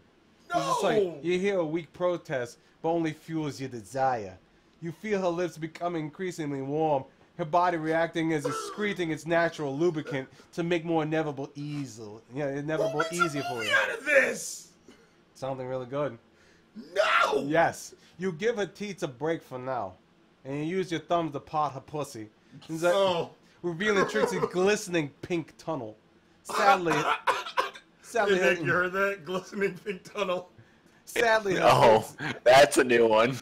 It's just like No. you hear a weak protest, but only fuels your desire. You feel her lips becoming increasingly warm, her body reacting as excreting its natural lubricant to make more inevitable easier for you. Out of this. Something really good. No. Yes, you give her teats a break for now, and you use your thumbs to pot her pussy. It's like, Oh. revealing Trixie's glistening pink tunnel. Sadly, Hey, Nick, you heard that? Glistening pink tunnel. sadly, her Oh, face- that's a new one.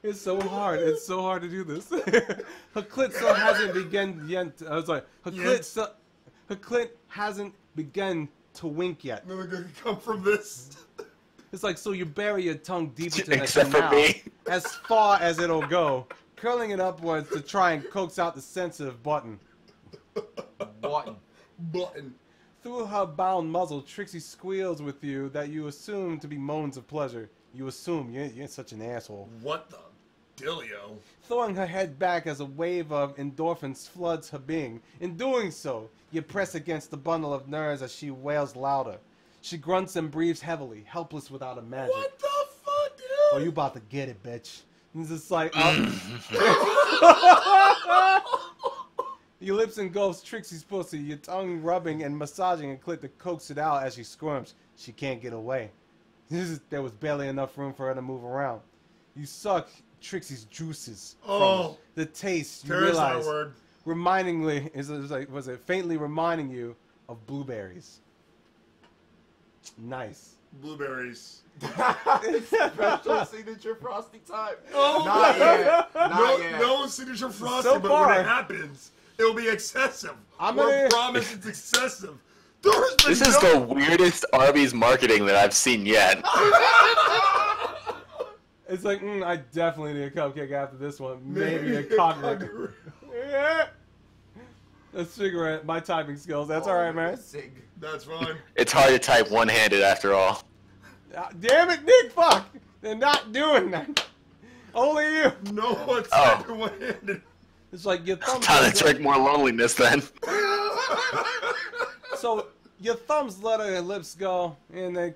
It's so hard. It's so hard to do this. Her clit still hasn't begun yet. I was like, her clit hasn't begun to wink yet. Nothing good can come from this. It's like, so you bury your tongue deep into the Except for canal, me. as far as it'll go, curling it upwards to try and coax out the sensitive button. Button. Through her bound muzzle, Trixie squeals with you that you assume to be moans of pleasure. You assume. You're such an asshole. What the dealio? Throwing her head back as a wave of endorphins floods her being. In doing so, you press against the bundle of nerves as she wails louder. She grunts and breathes heavily, helpless without a magic. What the fuck, dude? Oh, you about to get it, bitch. It's just like... Your lips engulfs Trixie's pussy, your tongue rubbing and massaging a clit to coax it out as she squirms. She can't get away. There was barely enough room for her to move around. You suck Trixie's juices. Oh, the taste, you there's that realize, word. was it faintly reminding you of blueberries. Nice. Blueberries. Special signature frosty time. Oh, Not yet. Not yet. No signature frosting, So but far. when it happens, it'll be excessive. I'm We're gonna- promise it's excessive. There's been This is the weirdest Arby's marketing that I've seen yet. It's like, I definitely need a cupcake after this one. Maybe a cognate. Yeah. A cigarette, my typing skills. That's alright, man. Sig. That's fine. It's hard to type one-handed after all. Damn it, Nick, fuck! They're not doing that. Only you. No one's Oh. one-handed. It's like your thumbs. Time to drink more loneliness then. So your thumbs let her lips go, and they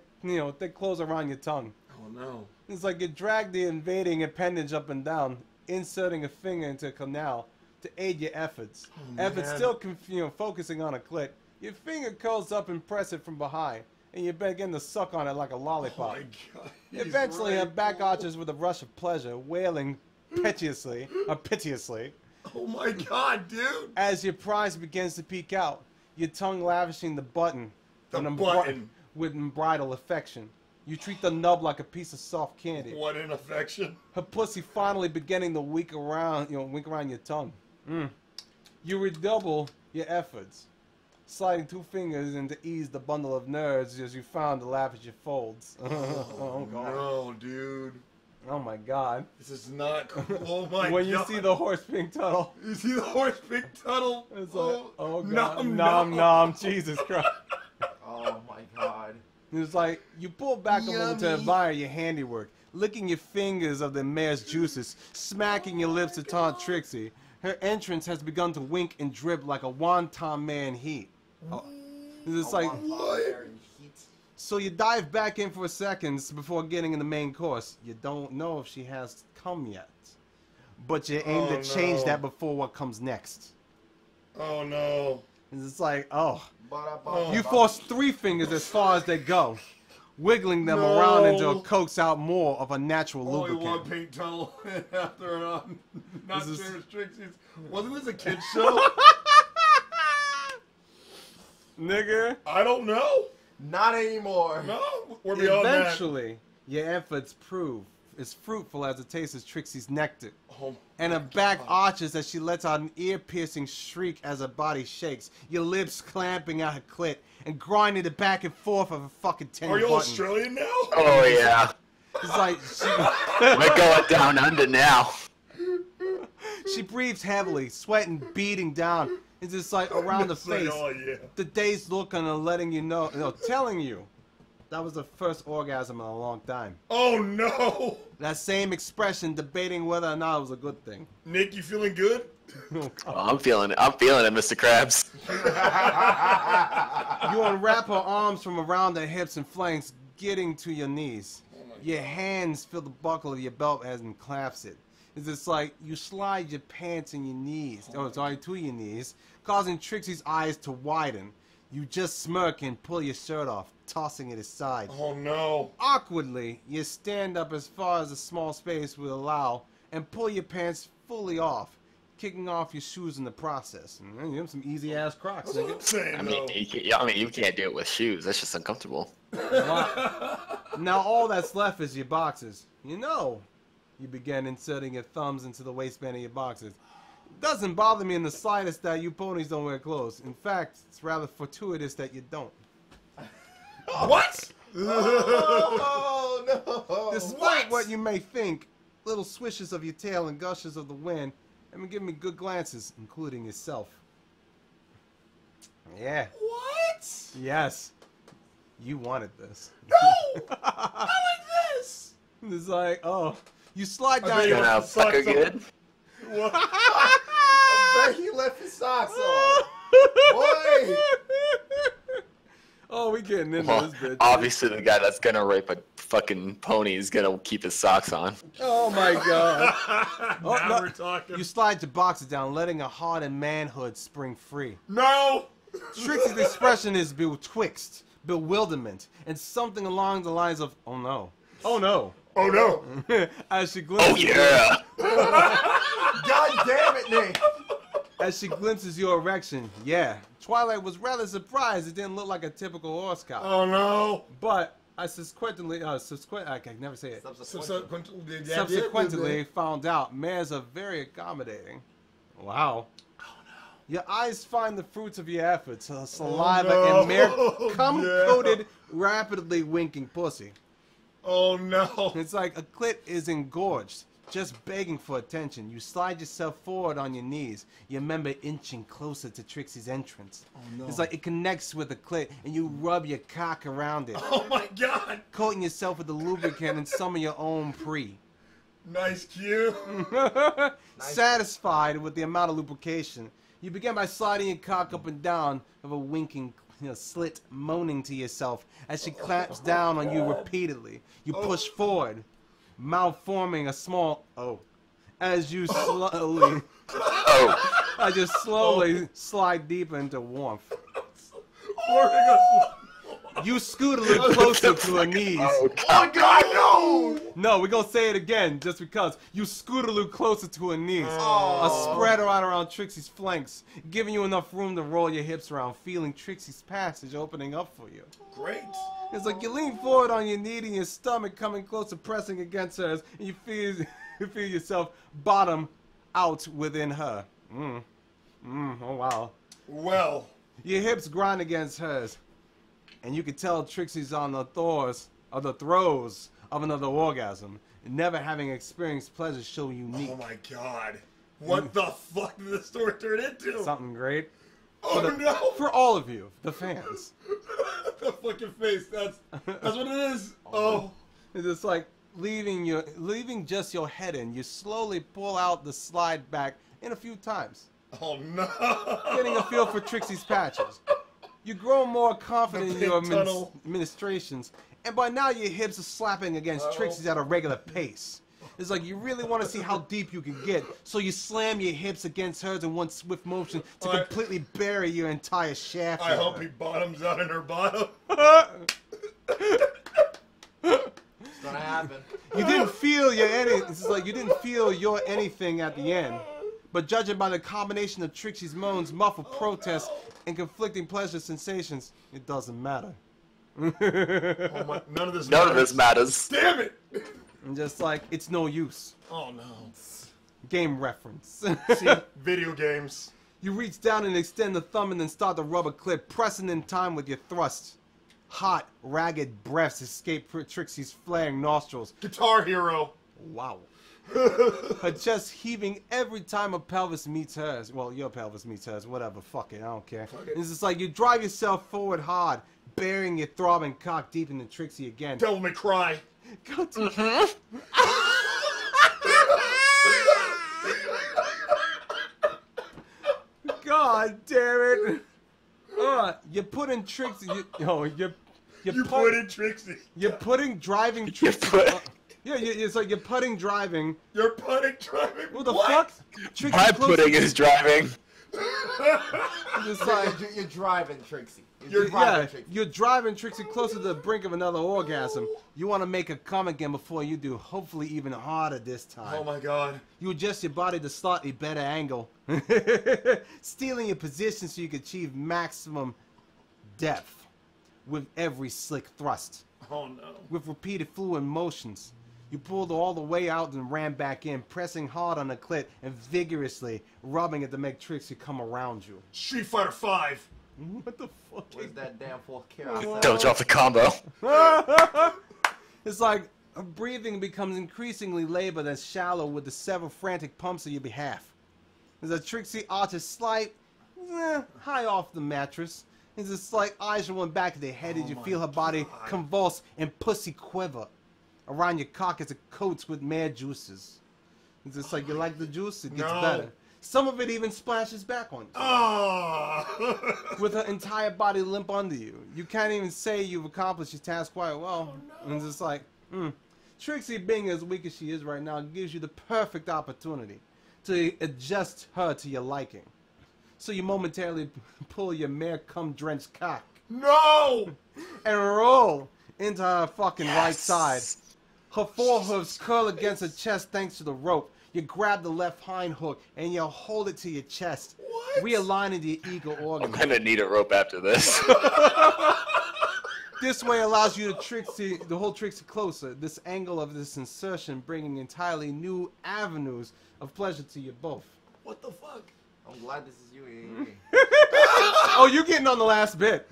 close around your tongue. Oh no. It's like you drag the invading appendage up and down, inserting a finger into a canal to aid your efforts. Efforts man. still focusing on a clit. Your finger curls up and press it from behind, and you begin to suck on it like a Oh lollipop. my god. He's Eventually, her right. back arches with a rush of pleasure, wailing piteously, Oh my god, dude. as your prize begins to peek out, your tongue lavishing the button, The with button. with unbridled affection. You treat the nub like a piece of soft candy. What an affection. Her pussy finally beginning to wink around your tongue. You redouble your efforts, sliding 2 fingers in to ease the bundle of nerves as you found to laugh at your folds. Oh god. No, dude. Oh my god. This is not cool. Oh my When god. you see the horse pink tunnel, You see the horse pig tunnel? it's like, oh god, nom, nom, Jesus Christ. Oh my god. It's like you pull back a little to Yummy. admire your handiwork, licking your fingers of the mare's juices, smacking your lips to taunt Trixie. Her entrance has begun to wink and drip like a wonton mare in heat. Oh, it's like, so you dive back in for seconds before getting in the main course. You don't know if she has come yet, but you aim to change no. that before what comes next. Oh no. It's like, oh. Oh. You force 3 fingers as far as they go, wiggling them around until it coax out more of a natural Only lubricant. one pink tunnel after on. Not This is- James Trixie's. Wasn't this a kid's show? Nigga. I don't know. Not anymore. No, we're beyond that. Eventually, your efforts prove as fruitful as it tastes as Trixie's nectar. Oh, And her back arches as she lets out an ear-piercing shriek as her body shakes, your lips clamping at her clit and grinding it back and forth of a fucking tender are you button. Australian now? Oh yeah. It's like We're going down under now. she breathes heavily, sweating beating down. It's just like around the It's like, face. oh yeah. The dazed look on her letting you know, telling you that was the first orgasm in a long time. Oh no. That same expression debating whether or not it was a good thing. Nick, you feeling good? Oh, I'm feeling it. I'm feeling it, Mr. Krabs. You unwrap her arms from around her hips and flanks, getting to your knees. Your hands feel the buckle of your belt as and clasps it. It's just like you slide your pants in your knees, to your knees, causing Trixie's eyes to widen. You just smirk and pull your shirt off, tossing it aside. Oh no. Awkwardly, you stand up as far as the small space will allow and pull your pants fully off, kicking off your shoes in the process. And you have some easy ass Crocs, That's what I'm nigga. saying, I though. mean, you can't do it with shoes. That's just uncomfortable. Now all that's left is your boxes. You know, You begin inserting your thumbs into the waistband of your boxers. It doesn't bother me in the slightest that you ponies don't wear clothes. In fact, it's rather fortuitous that you don't. What? Oh no! Despite what you may think, little swishes of your tail and gushes of the wind have been giving me good glances, including yourself. Yeah. What? Yes. You wanted this. No! I like this! It's like, oh, you slide I down bet your... you Gonna left his fuck her socks on. good. I bet he left his socks on. Boy! Oh, we getting into Well, this bitch. obviously the guy that's gonna rape a fucking pony is gonna keep his socks on. Oh my god. Oh, Now no. we're talking. You slide your boxes down, letting a heart and manhood spring free. No! Trixie's expression is betwixt bewilderment and something along the lines of, oh no. Oh no. Oh no! As she glimpses Oh yeah! God damn it, Nick! as she glimpses your erection. Yeah. Twilight was rather surprised it didn't look like a typical horse cow. Oh no! But I subsequently I can never say it. Subsequently found out mares are very accommodating. Wow. Oh no. Your eyes find the fruits of your efforts, saliva no. and mare Oh, cum-coated, rapidly winking pussy. Oh no! It's like a clit is engorged, just begging for attention. You slide yourself forward on your knees, your member inching closer to Trixie's entrance. Oh no! It's like it connects with the clit, and you rub your cock around it, Oh my god! coating yourself with the lubricant and some of your own pre. Nice cue. Satisfied with the amount of lubrication, you begin by sliding your cock up and down of a winking slit, moaning to yourself as she clamps down on you repeatedly. You push forward, malforming a small as you slowly I just slowly slide deeper into warmth. You scoot a little closer to her knees. Oh my god, no! No, we're gonna say it again just because. You scoot a little closer to her knees. A spread right around Trixie's flanks, giving you enough room to roll your hips around, feeling Trixie's passage opening up for you. Great. It's like you lean forward on your knee and your stomach coming closer, pressing against hers, and you feel yourself bottom out within her. Oh wow. Well. Your hips grind against hers, and you can tell Trixie's on the throes of another orgasm, never having experienced pleasure so unique. Oh my god. What the fuck did this story turn into? Something great. Oh no! For all of you, the fans. The fucking face. That's what it is. Oh. It's just like leaving just your head in. You slowly pull out the slide back in a few times, Oh no. getting a feel for Trixie's patches. You grow more confident in The your big tunnel. administrations, and by now your hips are slapping against Trixie's at a regular pace. It's like you really want to see how deep you can get, so you slam your hips against hers in one swift motion to completely bury your entire shaft. I in hope her. he bottoms out in her bottom. It's gonna happen. You didn't feel you didn't feel your anything at the end. But judging by the combination of Trixie's moans, muffled protests, and conflicting pleasure sensations, it doesn't matter. Oh my, none of this None of this matters. Damn it! And just like, it's no use. Oh no. Game reference. See, video games. You reach down and extend the thumb and then start the rubber clip, pressing in time with your thrust. Hot, ragged breaths escape Trixie's flaring nostrils. Guitar Hero. Wow. Her chest heaving every time her pelvis meets hers. Well, your pelvis meets hers. Whatever. Fuck it. I don't care. it. It's just like you drive yourself forward hard, burying your throbbing cock deep into Trixie again. Devil May Cry. Go to God damn it. You're putting Trixie. You put in Trixie. You're putting driving Trixie. Yeah, it's like you're putting driving. You're putting driving. What the fuck? Trixie My close- pudding is driving. It's like, You're driving Trixie. you're driving Trixie closer to the brink of another orgasm. You want to make her come again before you do, hopefully even harder this time. Oh my god. You adjust your body to slightly better angle, stealing your position so you can achieve maximum depth with every slick thrust. Oh no. With repeated fluid motions, You pulled all the way out and ran back in, pressing hard on the clit and vigorously rubbing it to make Trixie come around you. Street Fighter 5. What the fuck? Where's that damn fourth chaos? Don't drop the combo. It's like her breathing becomes increasingly labored and shallow with the several frantic pumps on your behalf. As a Trixie arches slight, high off the mattress. As a slight eyes roll back of their head as you feel her body convulse and pussy quiver. Around your cock as it coats with mad juices. It's just like you like the juice, it gets better. Some of it even splashes back on you. With her entire body limp under you. You can't even say you've accomplished your task quite well. And it's just like, Trixie, being as weak as she is right now, gives you the perfect opportunity to adjust her to your liking. So you momentarily pull your mare cum-drenched cock. No! And roll into her fucking right side. Her forehoofs curl against her chest thanks to the rope. You grab the left hind hook and you hold it to your chest, realigning the ego organ. I'm gonna need a rope after this. This way allows you to hold Trixie closer. This angle of this insertion bringing entirely new avenues of pleasure to you both. What the fuck? I'm glad this is you, ain't me. Oh, you're getting on the last bit.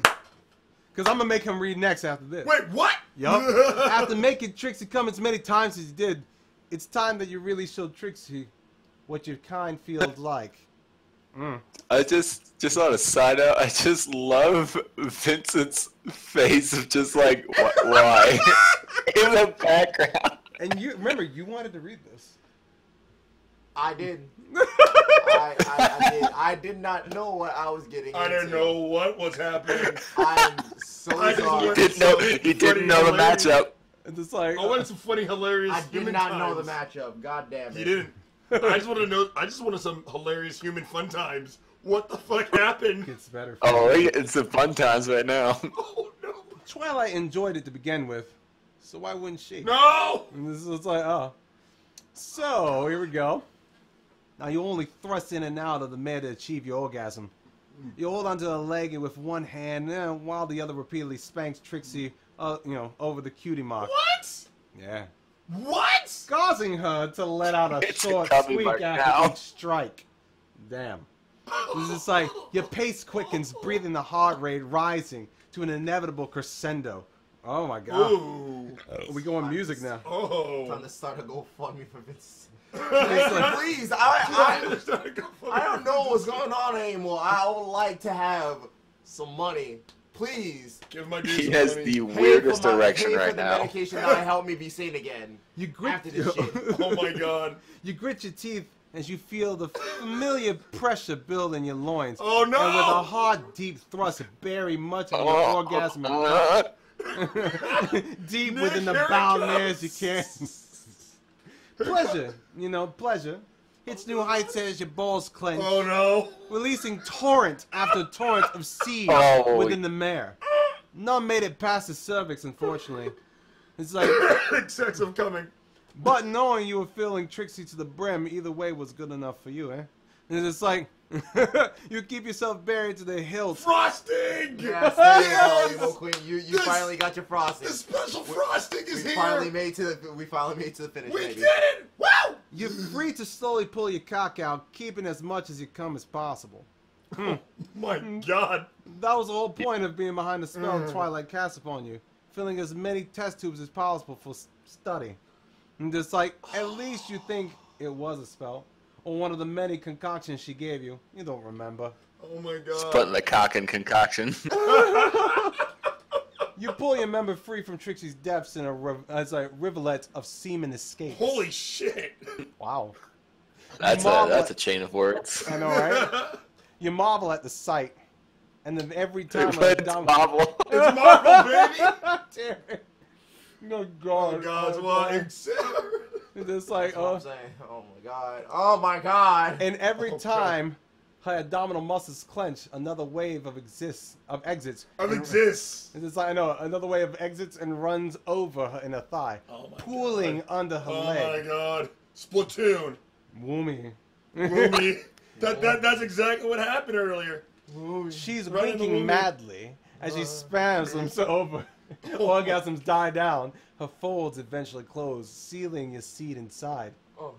Because I'm going to make him read next after this. Wait, what? Yup. After making Trixie come as many times as you did, it's time that you really show Trixie what your kind feels like. I just on a side note, I just love Vincent's face of just like, why? In the background. And you remember, you wanted to read this. I did. I did. I did not know what I was getting into. I didn't know what was happening. I'm so sorry. You didn't know the matchup. And it's like, I wanted some funny, hilarious. I did not know the matchup. God damn it. You didn't. I just want to know. I just wanted some hilarious human fun times. What the fuck happened? It's better. Oh, it's the fun times right now. Oh no. Twilight enjoyed it to begin with, so why wouldn't she? No. And this is like, oh. So, here we go. Now you only thrust in and out of the mare to achieve your orgasm. You hold onto the leg with one hand, while the other repeatedly spanks Trixie, over the cutie mark. What? Yeah. What? Causing her to let out a It's short a squeak mark after now. each strike. Damn. It's just like, your pace quickens, breathing the heart rate rising to an inevitable crescendo. Oh my god. Ooh. We going music now. Time Oh. to start a GoFundMe for Vince. like- Please, I don't know what's going on anymore. I would like to have some money. Please. Give my dude He some has money. the weirdest erection pay right for the now. medication that'll help me be sane again. You grit After this shit. Oh my god. You grit your teeth as you feel the familiar pressure build in your loins. Oh no. And with a hard, deep thrust, bury much of your orgasm deep within the here it bowel comes. as you can. Pleasure, pleasure. Hits new heights as your balls clench, Oh no. releasing torrent after torrent of seed Oh. within the mare. None made it past the cervix, unfortunately. It's like, Excessive coming. but knowing you were filling Trixie to the brim, either way was good enough for you, eh? And it's like, you keep yourself buried to the hilt. Frosting. Yes, there you go, Emo Queen. You finally got your frosting. The special frosting is We here. finally made to the finish. We baby. did it. Wow. You're free to slowly pull your cock out, keeping as much as you come as possible. My god. That was the whole point of being behind the spell Twilight cast upon you, filling as many test tubes as possible for study. And just like, at least you think it was a spell, or one of the many concoctions she gave you. You don't remember. Oh my god. Putting the cock in concoction. You pull your member free from Trixie's depths in a rivulet of semen escapes. Holy shit. Wow. That's a chain of words. I know, right? You marvel at the sight, and then every time It's Marvel. It's Marvel, baby. Damn it. No god. Oh god, what? It's just like, That's what I'm saying. Oh my god. Oh my god. and every Okay. time her abdominal muscles clench, another wave of exits. Of exists. It's just like, I know, another wave of exits and runs over her in her thigh, Oh my pooling god. under her Oh my leg. god. Splatoon. Woomy. Movie. That's exactly what happened earlier. She's Right in the winking movie. madly as she spams himself over Orgasms die down. Her folds eventually close, sealing your seat inside. Oh.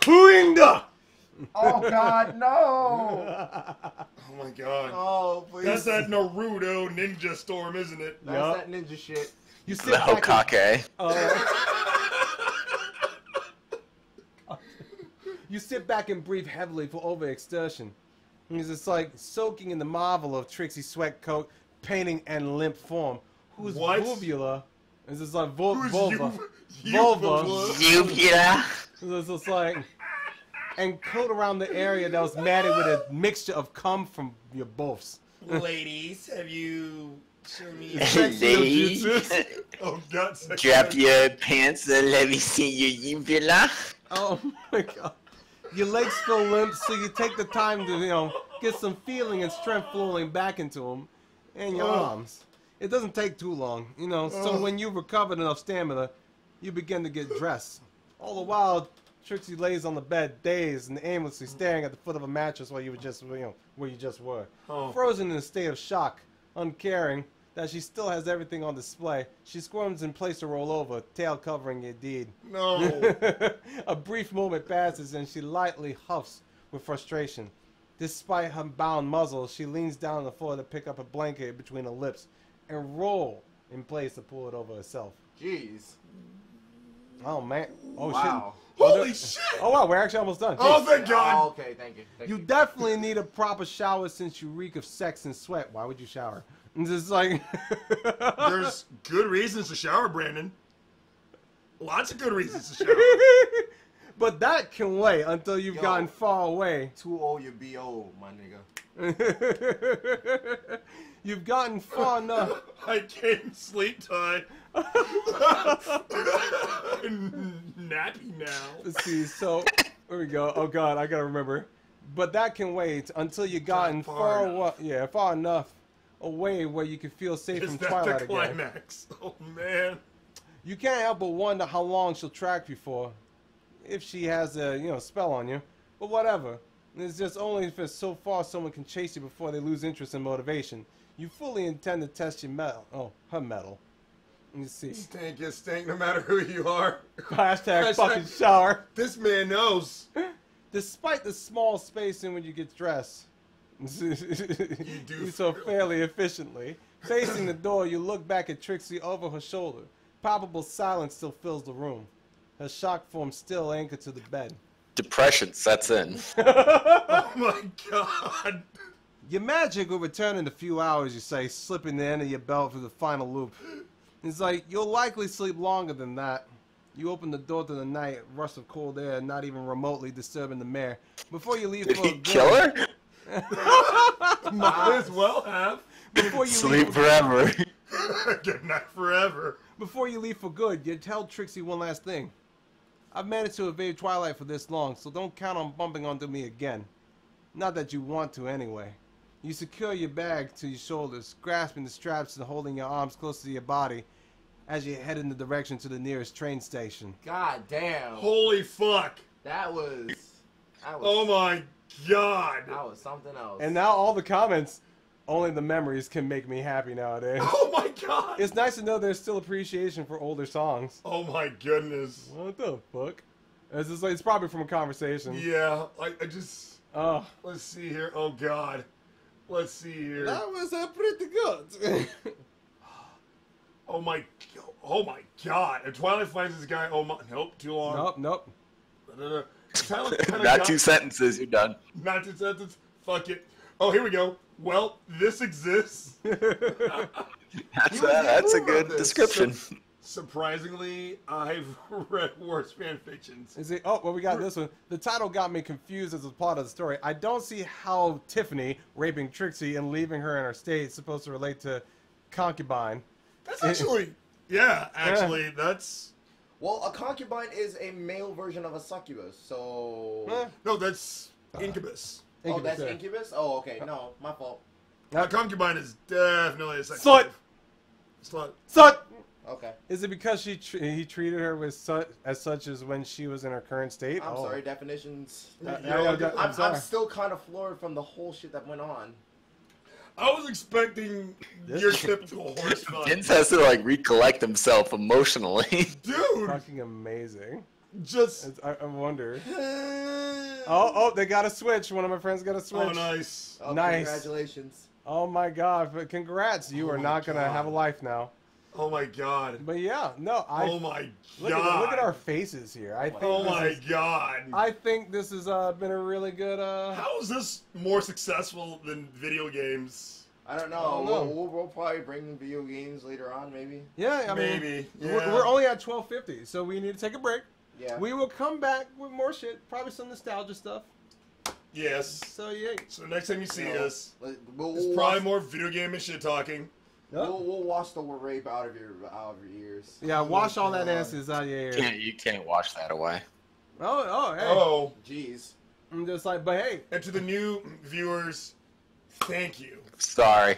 Huinga! Oh God, no! Oh my god. Oh, please. That's that Naruto ninja storm, isn't it? That's Yup. that ninja shit. You sit The back Hokage. you sit back and breathe heavily for overexertion. It's just like soaking in the marvel of Trixie's sweat coat, painting, and limp form. Whose What? vulva is just like Who's vulva. you? Vulva. Uvula. It's just like and coat around the area that was matted with a mixture of cum from your boths. Ladies, have you shown me Ladies, Oh god, drop your pants and let me see your uvula. Oh my god. Your legs feel limp, so you take the time to, get some feeling and strength flowing back into them and your arms. It doesn't take too long, so when you've recovered enough stamina, you begin to get dressed. All the while, Trixie lays on the bed, dazed and aimlessly staring at the foot of a mattress where you just were. Oh. Frozen in a state of shock, uncaring that she still has everything on display, she squirms in place to roll over, tail covering your deed. No. A brief moment passes and she lightly huffs with frustration. Despite her bound muzzle, she leans down on the floor to pick up a blanket between her lips and roll in place to pull it over herself. Jeez. Oh man. Oh Wow. shit. Holy shit! Oh wow, we're actually almost done. Oh, Jeez. thank God! Oh, okay, thank you. Thank You you. definitely need a proper shower since you reek of sex and sweat. Why would you shower? It's just like There's good reasons to shower, Brandon. Lots of good reasons to shower. But that can wait until you've Yo. gotten far away. Too old, you be old, my nigga. You've gotten far enough. I can't sleep tight. Nappy now. Let's see. So there we go. Oh God, I gotta remember. But that can wait until you've gotten Far far enough away where you can feel safe Is from that Twilight the again. climax? Oh man. You can't help but wonder how long she'll track you for, if she has a spell on you. But whatever. It's just only if it's so far someone can chase you before they lose interest and motivation. You fully intend to test your metal. Oh, her metal. Let me see. Stank is stank no matter who you are. Hashtag fucking shower. This man knows. Despite the small space in which you get dressed, you do so feel- fairly efficiently. Facing the door, you look back at Trixie over her shoulder. Palpable silence still fills the room. Her shock form still anchored to the bed. Depression sets in. Oh my god. Your magic will return in a few hours, you say, slipping the end of your belt through the final loop. It's like, you'll likely sleep longer than that. You open the door to the night, rush of cold air, not even remotely disturbing the mare. Before you leave Did for a he good- kill her? Might as well have. Before you Sleep leave, forever. Good night forever. before you leave for good, you tell Trixie one last thing. I've managed to evade Twilight for this long, so don't count on bumping onto me again. Not that you want to anyway. You secure your bag to your shoulders, grasping the straps and holding your arms close to your body as you head in the direction to the nearest train station. God damn. Holy fuck. That was Oh my god. That was something else. And now all the comments, only the memories can make me happy nowadays. Oh my god. It's nice to know there's still appreciation for older songs. Oh my goodness. What the fuck? It's just like, it's probably from a conversation. Yeah, I just... Oh, Let's see here. Oh god. Let's see here. that was pretty good. Oh my god. If Twilight finds this guy, oh my... Nope, too long. Nope. Not 2 sentences, you're done. Not 2 sentences. Fuck it. Oh, here we go. Well, this exists. That's a good description. Surprisingly, I've read worse fan fictions. Is it? Oh, well, we got this one. The title got me confused as a part of the story. I don't see how Tiffany raping Trixie and leaving her in her state is supposed to relate to concubine. That's actually... Yeah, actually, that's... Well, a concubine is a male version of a succubus, so... Eh, No, that's incubus. Oh, that's yeah. incubus? Oh, okay. No, my fault. A concubine is definitely a sex Slut! slave. Slut. Slut! Okay. Is it because he treated her with such as when she was in her current state? I'm Oh. sorry, definitions. I'm I'm sorry. still kind of floored from the whole shit that went on. I was expecting your typical horse fuck. Vince has to like recollect himself emotionally. Dude, Fucking amazing. just. I wonder. Oh, they got a switch. One of my friends got a switch. Oh, nice. Oh, Nice. Congratulations. Oh my god, but congrats. You Oh are my not gonna God. have a life now. Oh my god. But yeah, no, Oh my look god. at our faces here. I think Oh this my is, god. I think this has been a really good How is this more successful than video games? I don't know. I don't know. We'll probably bring video games later on, maybe. Yeah, I mean, Maybe. we're only at 12:50, so we need to take a break. Yeah. We will come back with more shit, probably some nostalgia stuff. Yes. So yeah. So next time you see us, We'll it's probably more video game and shit talking. We'll wash the rape out of your ears. Yeah, wash all that God. asses out of your ear. You can't wash that away. Oh, hey. Oh, Jeez. I'm just like, but hey. and to the new viewers, thank you. Sorry.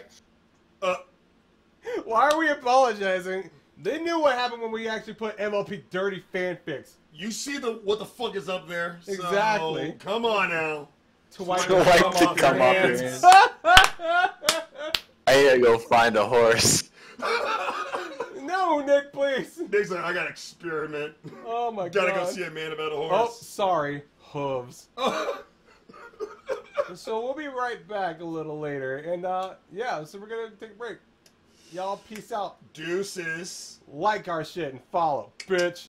Why are we apologizing? They knew what happened when we actually put MLP dirty fanfics. You see what the fuck is up there? So, Exactly. come on now. To wipe To wipe to come off your hands. I gotta go find a horse. No, Nick, please. Nick's like, I gotta experiment. Oh my Gotta god. go see a man about a Oh, horse. sorry. Hooves. So we'll be right back a little later. And yeah, so we're gonna take a break. Y'all peace out. Deuces. Like our shit and follow, bitch.